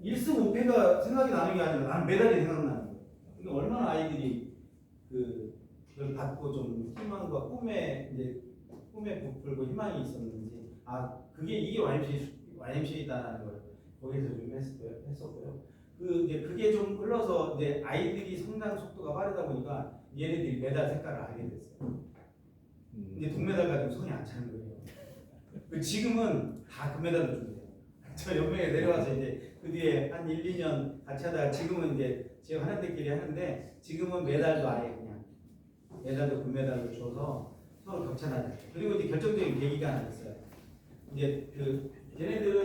1승 5패가 생각이 나는 게 아니라 나는 메달이 생각나는 거야. 그러니까 얼마나 아이들이 그걸 받고 좀 희망과 꿈에 부풀고 희망이 있었는지, 그게 이게 YMCA다라는 걸 거기서 좀 했었고요. 그게 좀 흘러서 이제 아이들이 성장 속도가 빠르다 보니까 얘네들이 메달 색깔을 알게 됐어요. 이제 동메달 가지고 손이 안 차는 거예요. 지금은 다 금메달을 준대요. 저 연맹에 내려와서 이제 그 뒤에 한 1, 2년 같이 하다가 지금은 이제 지금 하는 데끼리 하는데 지금은 메달도 아예 그냥 메달도 금메달로 줘서 서로 격찬하자. 그리고 이제 결정적인 계기가 하나 있어요. 이제 얘네들은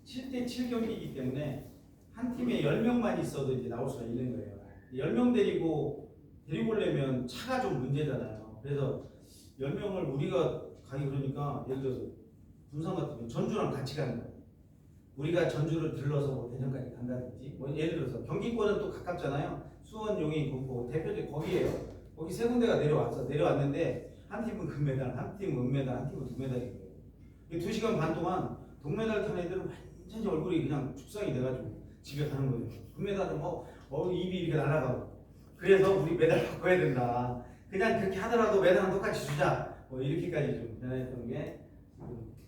7대7 경기이기 때문에 한 팀에 10명만 있어도 이제 나올 수가 있는 거예요. 10명 데리고 오려면 차가 좀 문제잖아요. 그래서 10명을 우리가 가기 그러니까 예를 들어서 군산 같으면 전주랑 같이 가는 거예요. 우리가 전주를 들러서 뭐 대전까지 간다든지 뭐 예를 들어서 경기권은 또 가깝잖아요. 수원, 용인, 군포 대표적 거기에요. 거기 세 군데가 내려왔는데 한 팀은 금메달, 한 팀은 은메달, 한 팀은 동메달인 거예요. 2시간 반 동안 동메달 탄 애들은 완전히 얼굴이 그냥 죽상이 돼가지고 집에 가는 거예요. 금메달은 입이 이렇게 날아가고. 그래서 우리 메달 바꿔야 된다. 그냥 그렇게 하더라도 메달은 똑같이 주자. 이렇게까지 좀 변했던 게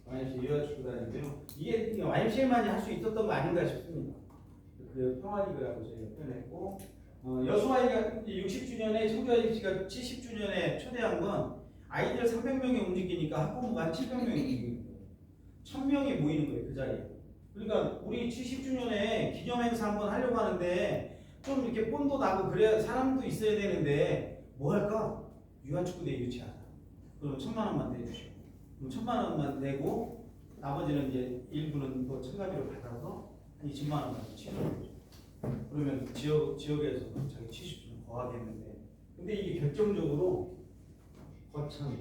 YMCA 유아축구단이고요. 이게 YMCA만이 할 수 있었던 거 아닌가 싶습니다. 그 평화리그라고 저희가 표현했고, 여수와이가 60주년에 청주와이가 70주년에 초대한 건 아이들 300명이 움직이니까 학부모가 한 700명이 움직이는 거예요. 1000명이 모이는 거예요, 그 자리에. 그러니까 우리 70주년에 기념행사 한번 하려고 하는데 좀 이렇게 본도 나고 그래야 사람도 있어야 되는데 뭐 할까? 유아축구대 유치하자. 그럼 1000만 원만 내주시고, 그럼 1000만 원만 내고 나머지는 이제 일부는 또 참가비로 받아서 한 20만 원만 치는 거죠. 그러면 지역에서 자기 70주년 거하겠는데, 근데 이게 결정적으로 거창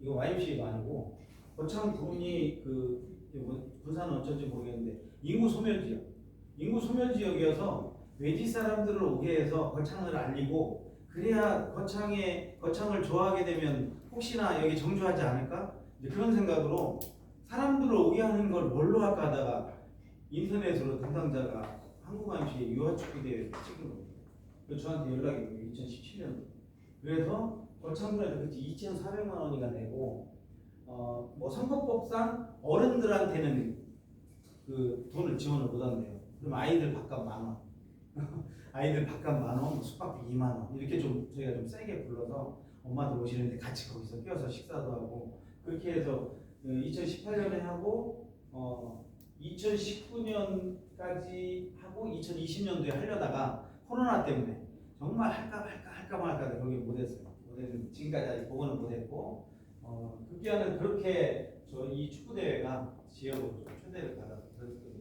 이거 YMCA도 아니고 거창 부분이 군산은 어쩐지 모르겠는데 인구 소멸 지역이어서 외지 사람들을 오게 해서 거창을 알리고, 그래야 거창을 좋아하게 되면 혹시나 여기 정주하지 않을까? 이제 그런 생각으로 사람들을 오게 하는 걸 뭘로 할까 하다가 인터넷으로 담당자가 한국 YMCA 유아축구 대회 찍은 겁니다. 그래서 저한테 연락이 오고 2017년. 그래서 거창군에서 2,400만 원이가 내고 뭐 선거법상 어른들한테는 그 돈을 지원을 못한대요. 그럼 아이들 밥값 10,000원, 아이들 밥값 10,000원, 숙박비 20,000원 이렇게 좀 저희가 좀 세게 불러서 엄마들 오시는데 같이 거기서 껴서 식사도 하고 그렇게 해서 2018년에 하고 2019년까지 하고 2020년도에 하려다가 코로나 때문에 정말 할까 말까 거기 못했어요. 지금까지 아직 복원을 못했고 급기야는 그렇게 이 축구 대회가 지역으로 좀 초대를 받아서 그랬던 적이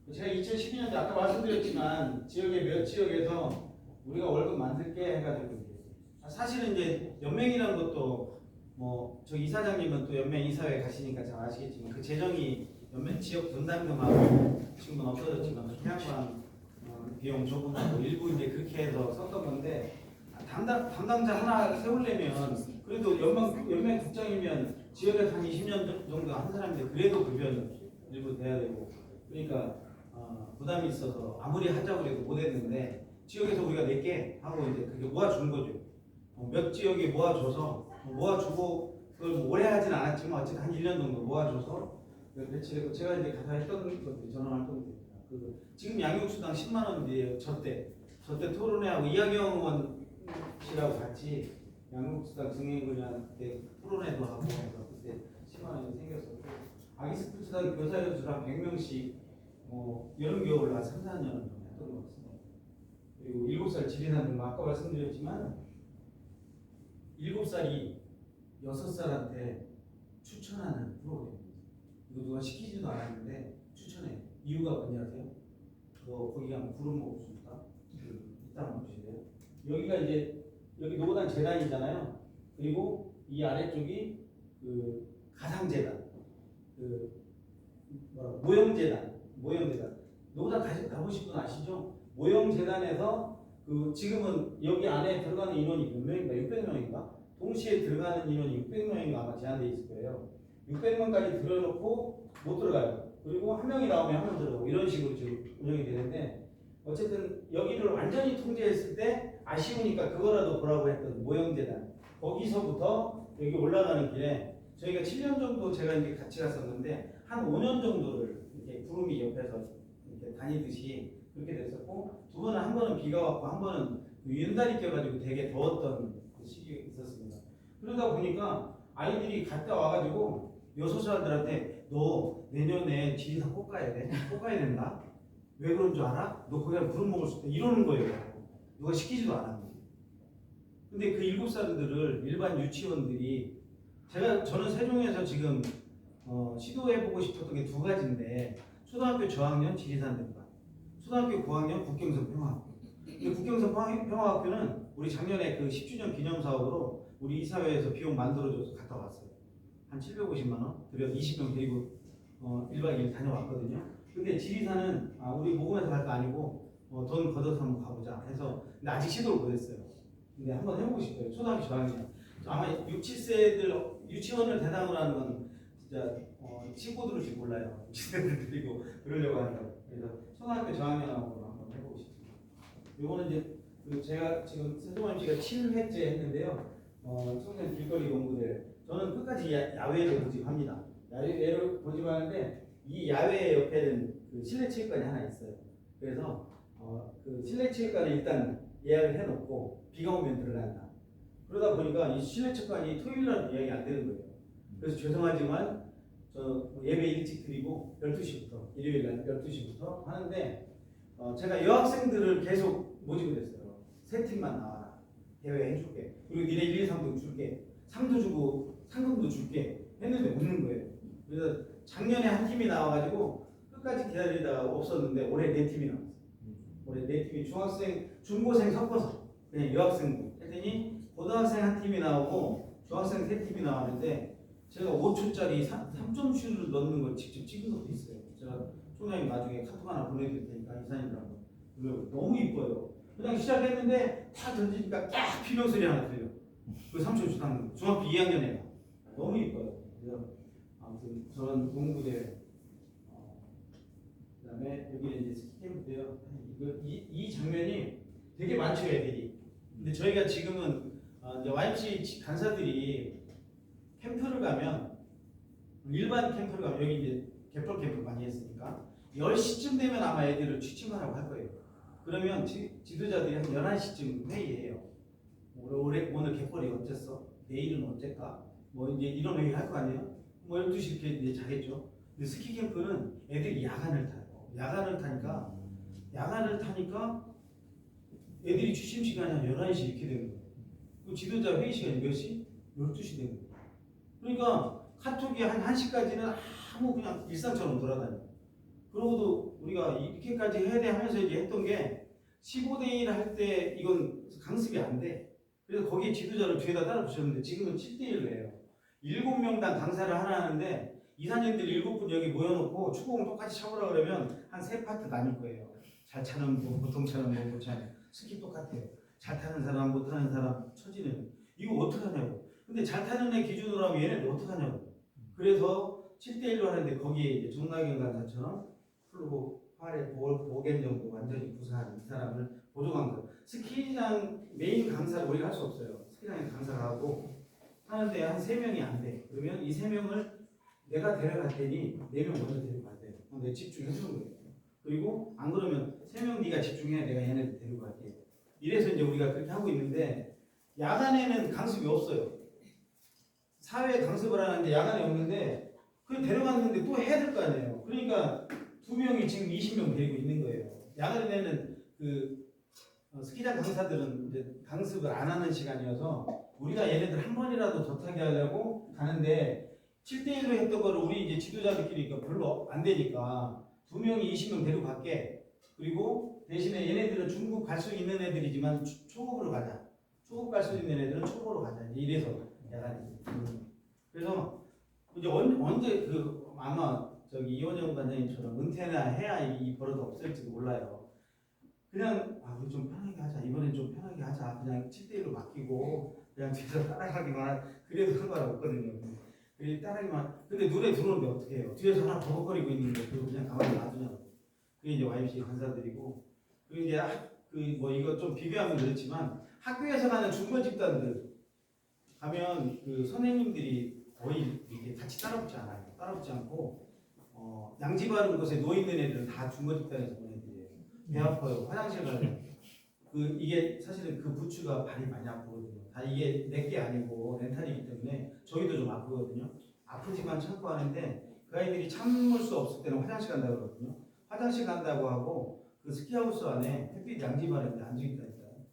있습니다. 제가 2012년도 아까 말씀드렸지만 몇 지역에서 우리가 월급 만들게 해가지고 사실은 이제 연맹이라는 것도 뭐 저 이사장님은 또 연맹 이사회 가시니까 잘 아시겠지만 그 재정이 연맹 지역 분담금하고 지금은 없어졌지만 태양광 비용 조금하고 일부 이제 그렇게 해서 썼던 건데 담당자 하나 세우려면 그래도 연맹 국장이면 지역에서 한 20년 정도 한 사람인데 그래도 급여는 일부 돼야 되고 그러니까 부담이 있어서 아무리 하자고 해도 못했는데 지역에서 우리가 낼게 하고 이제 그게 모아준 거죠. 몇 지역에 모아주고 그걸 뭐 오래 하진 않았지만 어쨌든 한 1년 정도 모아줘서 며칠 제가 이제 가서 했던 것들이 전화활동입니다. 지금 양육수당 10만 원인데 저때 토론회하고 이하경 의원 씨라고 같이 양육수당 증액을한테 토론회도 하고 해서 그때 10만 원이 생겼었고 아기 스포츠단 교사연수랑 100명씩 여름 겨울 한 3, 4년 정도 했던 것 같습니다. 그리고 7살 지리산들 아까 말씀드렸지만 7살이 6살한테 추천하는 프로그램입니다. 이거 누가 시키지도 않았는데 추천해. 이유가 뭔지 아세요? 거기 가면 구름 먹습니까? 이따 한번 보실래요? 여기가 이제 여기 노고단 재단이잖아요. 그리고 이 아래쪽이 그 가상재단, 그 모형재단. 노고단 가보신 분 아시죠? 모형재단에서 그 지금은 여기 안에 들어가는 인원이 몇 명인가? 600명인가? 동시에 들어가는 인원이 600명인가 아마 제한돼 있을 거예요. 600명까지 들어놓고 못 들어가요. 그리고 한 명이 나오면 한 명 들어가고 이런 식으로 지금 운영이 되는데 어쨌든 여기를 완전히 통제했을 때 아쉬우니까 그거라도 보라고 했던 모형재단 거기서부터 여기 올라가는 길에 저희가 7년 정도 제가 이제 같이 갔었는데 한 5년 정도를 이렇게 구름이 옆에서 이렇게 다니듯이 그렇게 됐었고 두 번은 한 번은 비가 왔고 한 번은 윤달이 껴가지고 되게 더웠던 그 시기가 있었습니다. 그러다 보니까 아이들이 갔다 와가지고 여소자들한테 너 내년에 지리산 꼭 가야 돼? 꼭 가야 된다? 왜 그런 줄 알아? 너 거기 가면 구름 먹을 수 있다 이러는 거예요. 누가 시키지도 않았는데. 근데 그 7살들을 일반 유치원들이 저는 세종에서 지금 시도해보고 싶었던 게 두 가지인데 초등학교 저학년 지리산 등반, 초등학교 고학년 국경선 평화학교. 근데 국경선 평화학교는 우리 작년에 그 10주년 기념 사업으로 우리 이사회에서 비용 만들어줘서 갔다 왔어요. 한 750만 원 들여서 20명 데리고 1박 2일 다녀왔거든요. 근데 지리산은 우리 모금에서 갈 거 아니고 돈 걷어서 한번 가보자 해서 근데 아직 시도를 못했어요. 근데 한번 해보고 싶어요. 초등학교 저학년 아마 6, 7세들 유치원을 대상으로 하는 건 진짜 친구들을 잘 몰라요. 유치원들 데리고 그러려고 하는 거예요. 그래서 초등학교 저학년하고 한번 해보고 싶습니다. 요거는 이제 제가 지금 세종환 씨가 7회째 했는데요. 청년 길거리 농구대 저는 끝까지 야외를 모집합니다. 야외를 모집하는데 이 야외 옆에는 그 실내 체육관이 하나 있어요. 그래서 그 실내 체육관을 일단 예약을 해놓고 비가 오면 들어간다. 그러다 보니까 이 실내 체육관이 토요일날 예약이 안 되는 거예요. 그래서 죄송하지만 저 예배 일찍 드리고 12시부터 일요일날 12시부터 하는데 제가 여학생들을 계속 모집을 했어요. 세 팀만 나와라. 대회 해줄게. 그리고 니네 1, 2, 3등 줄게. 상도 주고 상금도 줄게. 했는데 없는 거예요. 그래서 작년에 한 팀이 나와가지고 끝까지 기다리다가 없었는데 올해 4팀이 나왔어요. 올해 4팀이 중학생, 중고생 섞어서 그냥 여학생부 했더니 고등학생 한 팀이 나오고 중학생 3팀이 나왔는데 제가 5초짜리 3점 슛을 넣는 걸 직접 찍은 것도 있어요. 제가 총장님 나중에 카톡 하나 보내드릴 테니까 이사님들하고 너무 이뻐요. 그냥 시작했는데 다 던지니까 딱 비명소리 하나 들려. 그 3초 슛 하는 거. 중학교 2학년 애가 너무 이뻐요. 그래서 아무튼 저런 농구대회 그다음에 여기는 이제 스키캠프인데요. 이 장면이 되게 많죠 애들이. 근데 저희가 지금은 이제 YMC 간사들이 캠프를 가면 일반 캠프를 가면 여기 이제 개펄 캠프 많이 했으니까 10시쯤 되면 아마 애들을 취침하라고 할 거예요. 그러면 지도자들이 한 11시쯤 회의해요. 오늘 개펄이 어땠어? 내일은 어떨까? 뭐 이제 이런 회의 할 거 아니에요? 뭐 12시 이렇게 이제 자겠죠. 근데 스키 캠프는 애들이 야간을 타요. 야간을 타니까 애들이 취침 시간이 한 11시 이렇게 되는 거예요. 그 지도자 회의 시간이 몇 시? 12시 되는 거예요. 그러니까 카톡이 한 1시까지는 아무 그냥 일상처럼 돌아다녀요. 그러고도 우리가 이렇게까지 해야 돼 하면서 이제 했던 게 15대1 할 때 이건 강습이 안 돼. 그래서 거기에 지도자를 뒤에다 따라 붙였는데 지금은 7대1로 해요. 7명당 강사를 하나 하는데 이사님들 7분 여기 모여놓고 축구공 똑같이 쳐보라 그러면 한 3파트 나뉠 거예요. 잘 차는 분, 보통 차는 분, 못 차는 스키 똑같아요. 잘 타는 사람, 못 타는 사람 처지는 이거 어떡하냐고. 근데 잘 타는 애 기준으로 하면 얘네들 어떡하냐고. 그래서 7대1로 하는데 거기에 이제 정나경 강사처럼 풀고 팔에 보겐 정도 완전히 구사한 이 사람을 보조 강사. 스키장 메인 강사를 우리가 할 수 없어요. 스키장에 강사를 하고 하는데 한 3명이 안 돼. 그러면 이 3명을 내가 데려갈 테니 4명 먼저 데려갈 때 내 집중해 주는 거예요. 그리고 안 그러면 3명 네가 집중해 내가 얘네들 데리고 갈게. 이래서 이제 우리가 그렇게 하고 있는데 야간에는 강습이 없어요. 사회 강습을 하는데 야간에 없는데 그 데려갔는데 또 해야 될 거 아니에요. 그러니까 2명이 지금 20명 데리고 있는 거예요. 야간에는 그 스키장 강사들은 이제 강습을 안 하는 시간이어서 우리가 얘네들 한 번이라도 더 타게 하려고 가는데 7대1로 했던 거를 우리 이제 지도자들끼리 별로 안 되니까 2명이 20명 데려갈게. 그리고 대신에 얘네들은 중국 갈 수 있는 애들이지만 초급으로 가자. 초급 갈 수 있는 애들은 초급으로 가자. 이래서 약간 그래서 이제 언제 그 아마 저기 이원영 관장님처럼 은퇴나 해야 이 버릇 없을지도 몰라요. 그냥 우리 좀 편하게 하자. 이번엔 좀 편하게 하자. 그냥 7대1로 맡기고 그냥 뒤에서 따라가기만 그래도 상관없거든요. 그래 따라가기만. 근데 눈에 들어오는데 어떻게 해요? 뒤에서 하나 버벅거리고 있는데 그거 그냥 가만히 놔두냐고. 그게 이제 YMCA 간사들이고 그리고 이제 그 뭐 이거 좀 비교하면 그렇지만 학교에서 가는 중고 집단들 가면 그 선생님들이 거의 이렇게 같이 따라붙지 않아요. 따라붙지 않고 양지 바른 곳에 누워 있는 애들은 다 중고 집단에서 온 애들이에요. 배 아파요. 화장실 가요. 이게 사실은 그 부츠가 발이 많이 아프거든요. 다 이게 내게 아니고 렌탈이기 때문에 저희도 좀 아프거든요. 아프지만 참고 하는데 그 아이들이 참을 수 없을 때는 화장실 간다고 그러거든요. 화장실 간다고 하고 그 스키하우스 안에 햇빛 양지바른데 앉아있다니까요.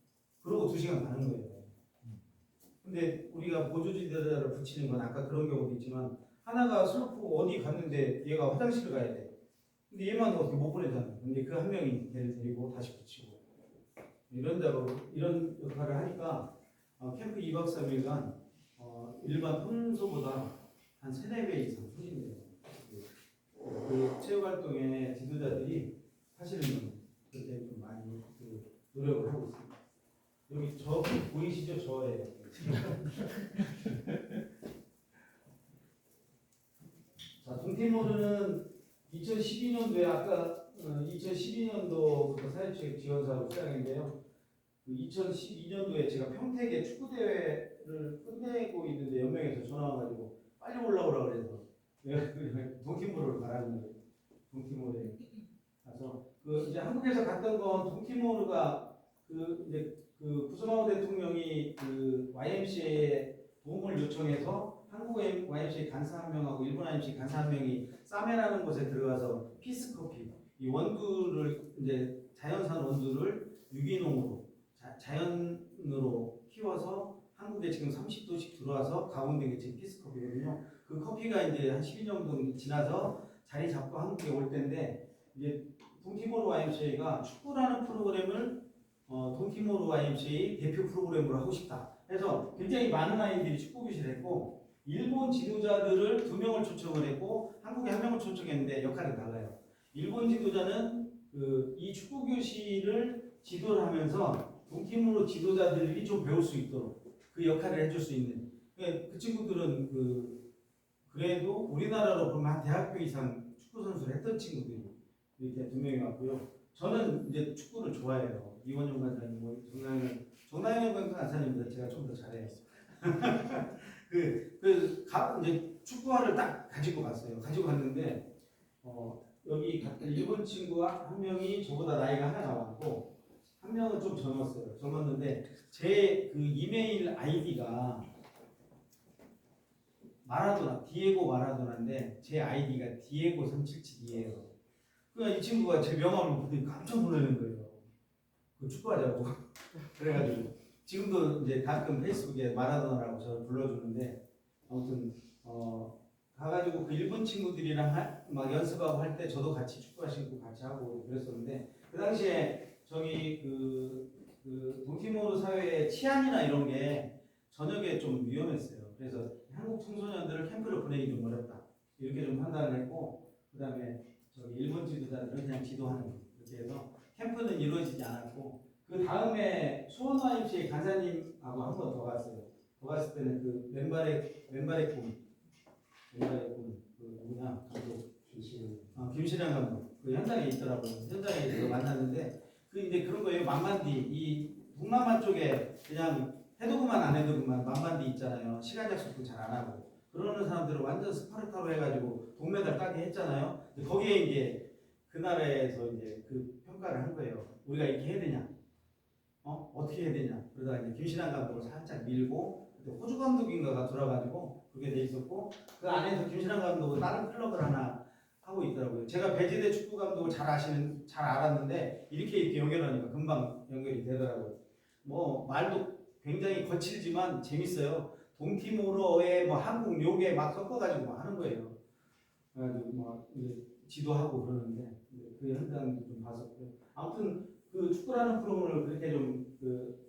그러고 2시간 가는 거예요. 근데 우리가 보조지도자를 붙이는 건 아까 그런 경우도 있지만 하나가 슬로프 어디 갔는데 얘가 화장실을 가야 돼. 근데 얘만 어떻게 못 보내잖아요. 근데 그 한 명이 걔를 데리고 다시 붙이고 이런 역할을 하니까 캠프 2박 3일간 일반 평소보다 한 3, 4배 이상 소진돼요. 그 체육활동의 지도자들이 사실은 그때 좀 많이 노력을 하고 있습니다. 여기 저 보이시죠? 저예요. 자, 동티모르는 2012년도에 아까 2012년도부터 사회초액 지원사로 시작했는데요. 2012년도에 제가 평택에 축구 대회를 끝내고 있는데 연맹에서 전화 와가지고 빨리 올라오라 그래서 동티모르를 가라는 거예요. 동티모르에 가서 이제 한국에서 갔던 건 동티모르가 이제 구스마오 대통령이 YMCA에 도움을 요청해서 한국 YMCA 간사 한 명하고 일본 YMCA 간사 한 명이 사메라는 곳에 들어가서 피스커피 이 원두를 이제 자연산 원두를 유기농으로 자연으로 키워서 한국에 지금 30도씩 들어와서 가운데 게 지금 피스커피거든요. 그 커피가 이제 한 12년 정도 지나서 자리 잡고 한국에 올 텐데 이제 동티모르 YMCA가 축구라는 프로그램을 동티모르 YMCA 대표 프로그램으로 하고 싶다. 그래서 굉장히 많은 아이들이 축구 교실을 했고 일본 지도자들을 2명을 초청을 했고 한국에 1명을 초청했는데 역할이 달라요. 일본 지도자는 이 축구 교실을 지도를 하면서 동티모르 지도자들이 좀 배울 수 있도록 그 역할을 해줄 수 있는 그 친구들은 그래도 우리나라로 보면 한 대학교 이상 축구 선수를 했던 친구들이 이렇게 2명이 왔고요. 저는 이제 축구를 좋아해요. 이원영 관장님, 정나영 간사님보다 제가 좀 더 잘해요. 이제 축구화를 딱 가지고 갔어요. 가지고 갔는데 여기 갔던 일본 친구와 한 명이 저보다 나이가 하나 많고 한 명은 좀 젊었어요. 젊었는데 제 이메일 아이디가 디에고 마라도나인데 제 아이디가 디에고 377이에요. 그러니까 이 친구가 제 명함을 보더니 깜짝 놀라는 거예요. 축구하자고. 그래가지고 지금도 이제 가끔 페이스북에 마라도나라고 저를 불러주는데 아무튼 가가지고 그 일본 친구들이랑 막 연습하고 할 때 저도 같이 축구화 신고 같이 하고 그랬었는데 그 당시에 저기 동티모르 사회의 치안이나 이런 게 저녁에 좀 위험했어요. 그래서 한국 청소년들을 캠프를 보내기 좀 어렵다 이렇게 좀 판단을 했고 그 다음에 저기 일본 지도자들은 그냥 지도하는 이렇게 해서 캠프는 이루어지지 않았고 그 다음에 수원 YMCA 간사님하고 한 번 더 갔어요. 더 갔을 때는 왼발의 꿈 누구냐 감독 김신영 감독 그 현장에 있더라고요. 현장에 만났는데 이제 그런 거예요. 만만디 이 동남아 쪽에 그냥 해도 그만 안 해도 그만 만만디 있잖아요. 시간 약속도 잘 안 하고 그러는 사람들은 완전 스파르타로 해가지고 동메달 따게 했잖아요. 거기에 이제 그 나라에서 이제 그 평가를 한 거예요. 우리가 이렇게 해야 되냐? 어떻게 해야 되냐? 그러다가 이제 김신환 감독을 살짝 밀고 그때 호주 감독인가가 돌아가지고 그게 돼 있었고 그 안에서 김신환 감독은 다른 클럽을 하나 하고 있더라고요. 제가 배지대 축구 감독을 잘 알았는데 이렇게 연결하니까 금방 연결이 되더라고요. 뭐 말도 굉장히 거칠지만 재밌어요. 동티모르의 뭐 한국 요게 막 섞어가지고 뭐 하는 거예요. 그래가지고 뭐 이제 지도하고 그러는데 그 현장도 좀 봤었고요. 아무튼 그 축구라는 프로그램을 그렇게 좀 그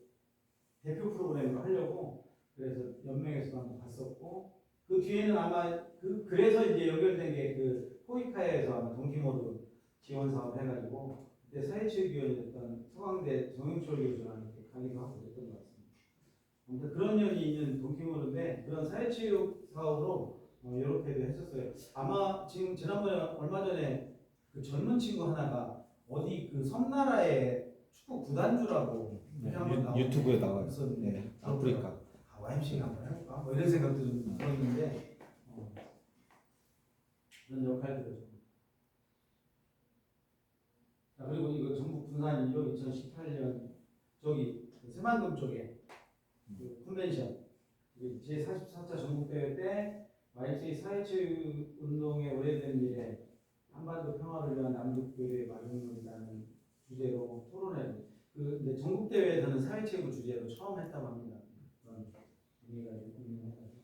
대표 프로그램으로 하려고 그래서 연맹에서도 한번 봤었고 그 뒤에는 아마 그래서 이제 연결된 게 그 포이카에서 아마 동티모르 지원 사업 해가지고 그때 사회체육위원이었던 서강대 정영철 교수랑 이렇게 강의도 하고 그랬던 것 같습니다. 아무튼 그런 면이 있는 동티모르인데 그런 사회체육 사업으로 이렇게도 했었어요. 아마 지금 지난번에 얼마 전에 그 젊은 친구 하나가 어디 그 섬나라의 축구 구단주라고 유튜브에 나와요. 있었는데 네, 아프리카. YMCA 한번 해볼까? 뭐 이런 생각도 좀 들었는데 그런 역할들을 좀. 자, 그리고 이거 전북 분산이죠. 2018년 저기 새만금 쪽에 그 컨벤션 제44차 전국대회 때 YMCA 사회체육 운동의 오래된 일에 한반도 평화를 위한 남북교류의 마중물이라는 주제로 토론회를 근데 전국대회에서는 사회체육을 주제로 처음 했다고 합니다. 그런 의미가 있는 해가지고.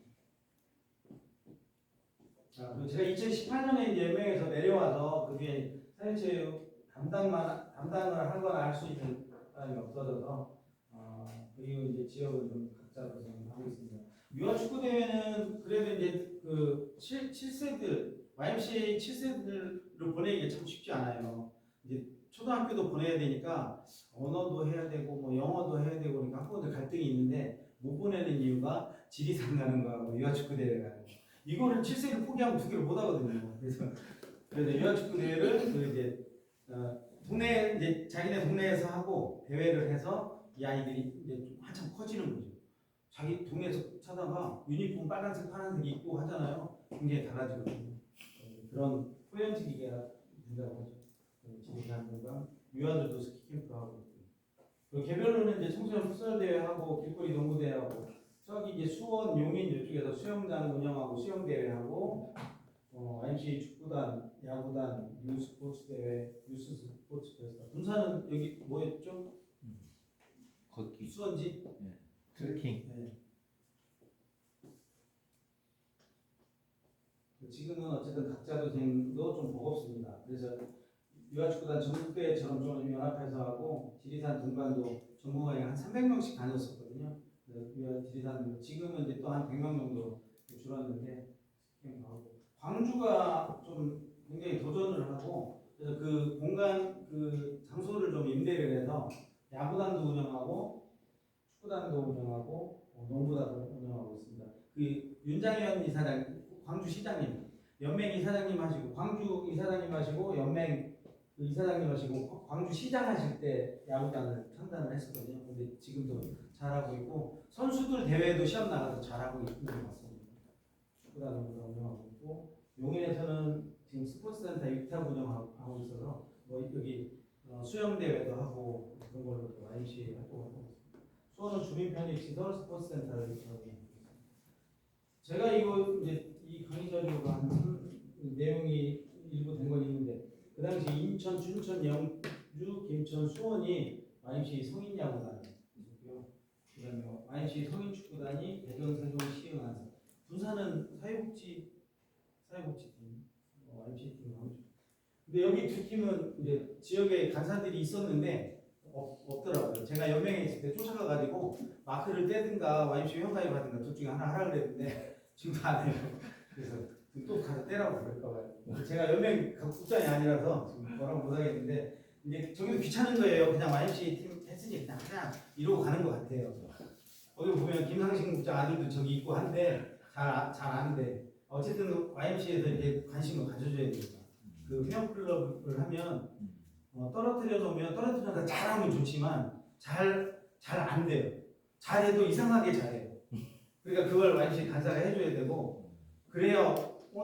자, 그리고 제가 2018년에 이제 연맹에서 내려와서 그 뒤에 사회체육 담당을 하거나 할 수 있는 사람이 없어져서 그리고 이제 지역을 좀 각자로 지금 하고 있습니다. 유아 축구 대회는 그래도 이제 그 7세들 YMCA 7세들을 보내기가 참 쉽지 않아요. 이제 초등학교도 보내야 되니까 언어도 해야 되고 뭐 영어도 해야 되고 그러니까 학부모들 갈등이 있는데 못 보내는 이유가 지리산 가는 거하고 유아 축구 대회 가는 거. 이거를 7세를 포기하면 두 개를 못 하거든요. 그래서 유아 축구 대회를 그 이제 동네 이제 자기네 동네에서 하고 대회를 해서 이 아이들이 이제 좀 한참 커지는 거죠. 자기 동네에서 차다가 유니폼 빨간색 파란색 입고 하잖아요. 굉장히 달라지거든요. 그런 호연지기가 된다고 하죠. 지리산과 유아들도 스키 캠프하고 그 개별로는 이제 청소년 풋살 대회하고 길거리 농구 대회하고 저기 이제 수원 용인 이쪽에서 수영장 운영하고 수영 대회하고 YMCA 축구단, 야구단, 유스포츠 대회, 유스 스포츠 페스타. 군사는 여기 뭐였죠? 걷기. 수원지? 네. 트레킹. 네. 지금은 어쨌든 각자 도생도 좀 버겁습니다. 그래서 유아축구단 전국대회처럼 좀 연합해서 하고 지리산 등반도 전문가에 한 300명씩 다녔었거든요. 지리산 지금은 이제 또 한 100명 정도 줄었는데 광주가 좀 굉장히 도전을 하고 그래서 그 공간 그 장소를 좀 임대를 해서 야구단도 운영하고 축구단도 운영하고 농구단도 운영하고 있습니다. 그 윤장현 이사장 광주 시장님 연맹 이사장님 하시고 광주 이사장님 하시고 연맹 그 이사장님 하시고 광주 시장 하실 때 야구단을 창단을 했었거든요. 근데 지금도 잘하고 있고 선수들 대회도 시합 나가서 잘하고 있는 것 같습니다. 축구단을 운영하고 있고 용인에서는 지금 스포츠센터 6탑 운영하고 있어서 뭐 여기 수영 대회도 하고 그런 걸로 또 YMCA 활동하고 있습니다. 수원은 주민 편의 시설 스포츠센터를 운영하고 있습니다. 제가 이거 이제 이 강의 자료가 한 내용이 일부 된 건 있는데 그 당시 인천, 춘천, 영주, 김천, 수원이 YMCA 성인 야구단이고요. 그다음에 YMCA 성인 축구단이 대전, 세종, 시흥, 안산. 부산은 사회복지팀, YMCA 팀을 하고 있죠. 근데 여기 두 팀은 이제 지역에 간사들이 있었는데 없더라고요. 제가 연맹에 있을 때 쫓아가가지고 마크를 떼든가 YMCA 회원가입 하든가 둘 중에 하나 하라 그랬는데 지금도 안 해요. 그래서 또 가서 떼라고 그럴까봐요. 제가 연맹 국장이 아니라서 지금 뭐라고 못하겠는데 이제 저기도 귀찮은 거예요. 그냥 YMCA 팀 했으니 그냥 이러고 가는 것 같아요. 거기 보면 김상식 국장 아들도 저기 있고 한데 잘 아는데 어쨌든 YMCA에서 이렇게 관심을 가져줘야 되니까 그 회원 클럽을 하면 떨어뜨려 놓으면 떨어뜨려서 잘하면 좋지만 잘 안 돼요. 잘해도 이상하게 잘해요. 그러니까 그걸 YMCA 간사가 해줘야 되고 그래야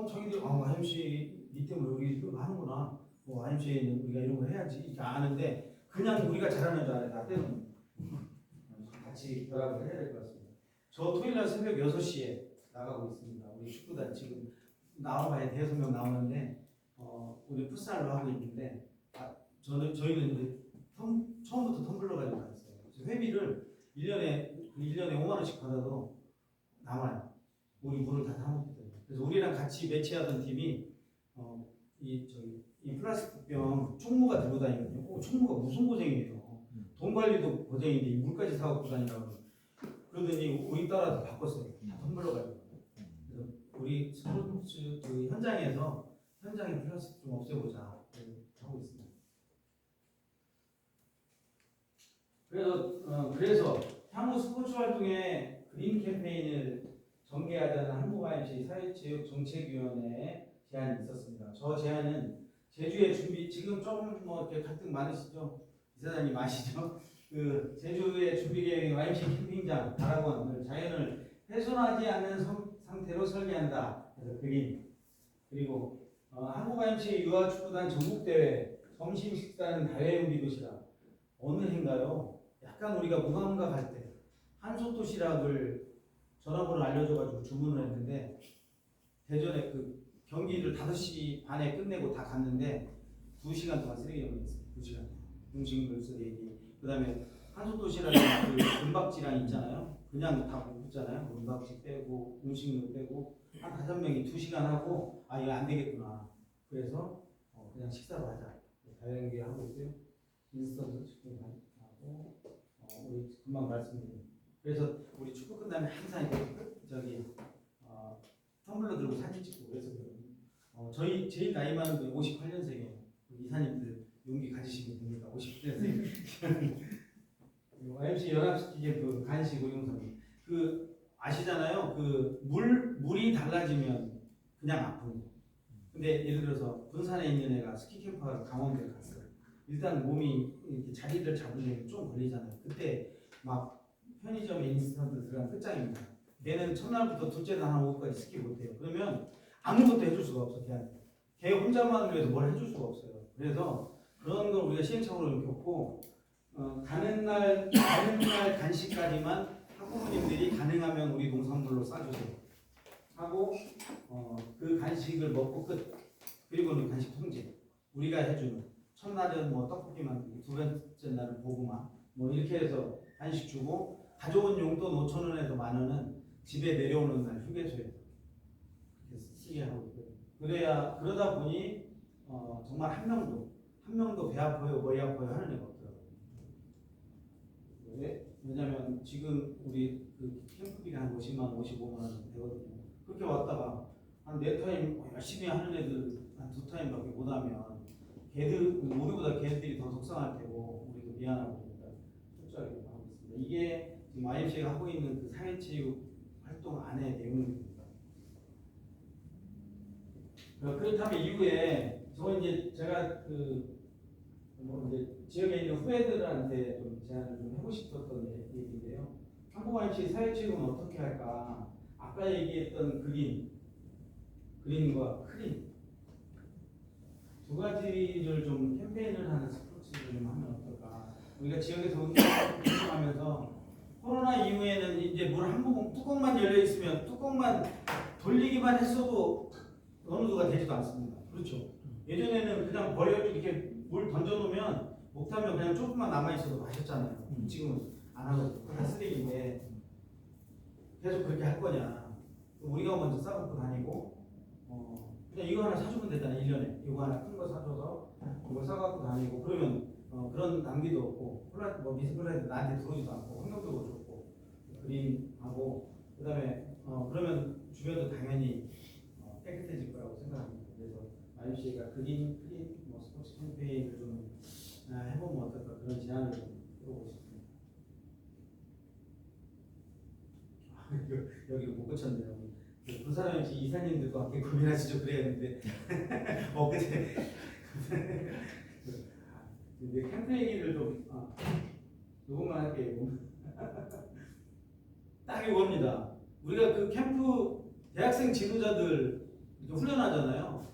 저기들 YMCA 니 때문에 우리 이거 하는구나. YMCA는 우리가 이런 걸 해야지 이렇게 아는데 그냥 우리가 잘하는 줄 알아요. 나 때는 같이 결합을 해야 될 것 같습니다. 저 토요일날 새벽 6시에 나가고 있습니다. 우리 축구단 지금 나와봐야 5명 나오는데 우리 풋살로 하고 있는데 저희는 이제 처음부터 텀블러 가지고 다녔어요. 회비를 1년에 5만 원씩 받아도 남아요. 우리 물을 다 타먹기 때문에. 그래서 우리랑 같이 매치하던 팀이 이 플라스틱 병 총무가 들고 다니거든요. 총무가 무슨 고생이에요. 돈 관리도 고생인데 이 물까지 사갖고 다니라고. 그러더니 우리 따라서 바꿨어요. 다 텀블러 가지고. 그래서 우리 스포츠 그 현장에 플라스틱 좀 없애보자 하고 있습니다. 그래서 향후 스포츠 활동에 그린 캠페인을 전개하자는 한국IMC 사회체육정책위원회 제안이 있었습니다. 저 제안은 제주의 준비 지금 좀 뭐 이렇게 갈등 많으시죠? 이사장님 아시죠? 그 제주의 준비 계획 IMC 캠핑장 다락원을 자연을 훼손하지 않는 상태로 설계한다. 그래서 그린 그리고 한국IMC 유아축구단 전국대회 점심 식사는 다회용기 도시락 어느 해인가요? 약간 우리가 무감각 할 때 한솥 도시락을 전화번호 알려줘가지고 주문을 했는데 대전에 그 경기를 5시 반에 끝내고 다 갔는데 2시간 동안 쓰레기 정리했어요. 2시간 음식물 쓰레기 그 다음에 한솥 도시락에 그 은박지랑 있잖아요. 그냥 다 묻잖아요. 은박지 빼고 음식물 빼고 한 5명이 2시간 하고 아 이거 안 되겠구나. 그래서 그냥 식사로 하자. 다양하게 하고 있고요. 인스턴트 식품하고 우리 금방 말씀드린. 그래서 우리 축구 끝나면 항상 텀블러 들고 사진 찍고 그랬었거든요. 저희 제일 나이 많은 분 58년생이에요. 이사님들 용기 가지시면 됩니다. 50대생. IMC 연합시키게 그 간식 우영선 그 아시잖아요. 그 물이 달라지면 그냥 아픈 거. 근데 예를 들어서 군산에 있는 애가 스키 캠프하러 강원도에 갔어요. 일단 몸이 이렇게 자리를 잡으려면 좀 걸리잖아요. 그때 막 편의점에 인스턴트 들어간 끝장입니다. 걔는 첫날부터 둘째 날 한 5일까지 스키 못해요. 그러면 아무것도 해줄 수가 없어. 걔 혼자만을 위해서 뭘 해줄 수가 없어요. 그래서 그런 걸 우리가 시행착오를 겪고 가는 날 간식까지만 학부모님들이 가능하면 우리 농산물로 싸주세요 하고 그 간식을 먹고 끝. 그리고는 간식 통제 우리가 해주는 첫날은 뭐 떡볶이 만들기, 두 번째 날은 고구마 뭐 이렇게 해서 간식 주고 가져온 용돈 5,000원에서 10,000원은 집에 내려오는 날 휴게소에 이렇게 쓰게 하고 있거든요. 그러다 보니 정말 한 명도 배 아파요, 머리 아파요 하는 애가 없더라고요. 왜냐면 지금 우리 그 캠프비가 한 50만 원, 55만 원 되거든요. 그렇게 왔다가 한 4타임 열심히 하는 애들 한 2타임밖에 못하면 우리보다 걔들이 더 속상할 테고 우리도 미안하고 그러니까 철저하게 하고 있습니다. 이게 지금 IMC가 하고 있는 그 사회체육 활동 안에 내용입니다. 그렇다면 이후에 제가 이제 지역에 있는 후배들한테 좀 제안을 좀 해보고 싶었던 얘기인데요. 한국 IMC 사회체육은 어떻게 할까? 아까 얘기했던 그린과 크린 두 가지를 좀 캠페인을 하는 스포츠를 좀 하면 어떨까? 우리가 지역에서 운동하면서 코로나 이후에는 이제 물 한 모금 뚜껑만 열려 있으면 뚜껑만 돌리기만 했어도 어느 누가 되지도 않습니다. 그렇죠? 예전에는 그냥 이렇게 물 던져놓으면 못하면 그냥 조금만 남아 있어도 마셨잖아요. 지금은 안 하거든요. 다 쓰레기인데 계속 그렇게 할 거냐? 우리가 먼저 싸갖고 다니고 그냥 이거 하나 사주면 되잖아요. 1년에 이거 하나 큰 거 사줘서 이거 싸갖고 다니고 그러면 그런 낭비도 없고 미스플라스틱 나한테 들어오지도 않고 환경도 좋고 그린하고 그다음에 그러면 주변도 당연히 깨끗해질 거라고 생각합니다. 그래서 IMC가 그린 스포츠 캠페인을 좀 해보면 어떨까 그런 제안을 좀 해보고 싶습니다. 여기를 못 고쳤네요. 부산 IMC 이사님들도 함께 고민하시죠 그래야 했는데 엊그제 근데 캠프 얘기를 좀 요것만 할게요. 딱 이겁니다. 우리가 그 캠프 대학생 지도자들 훈련하잖아요.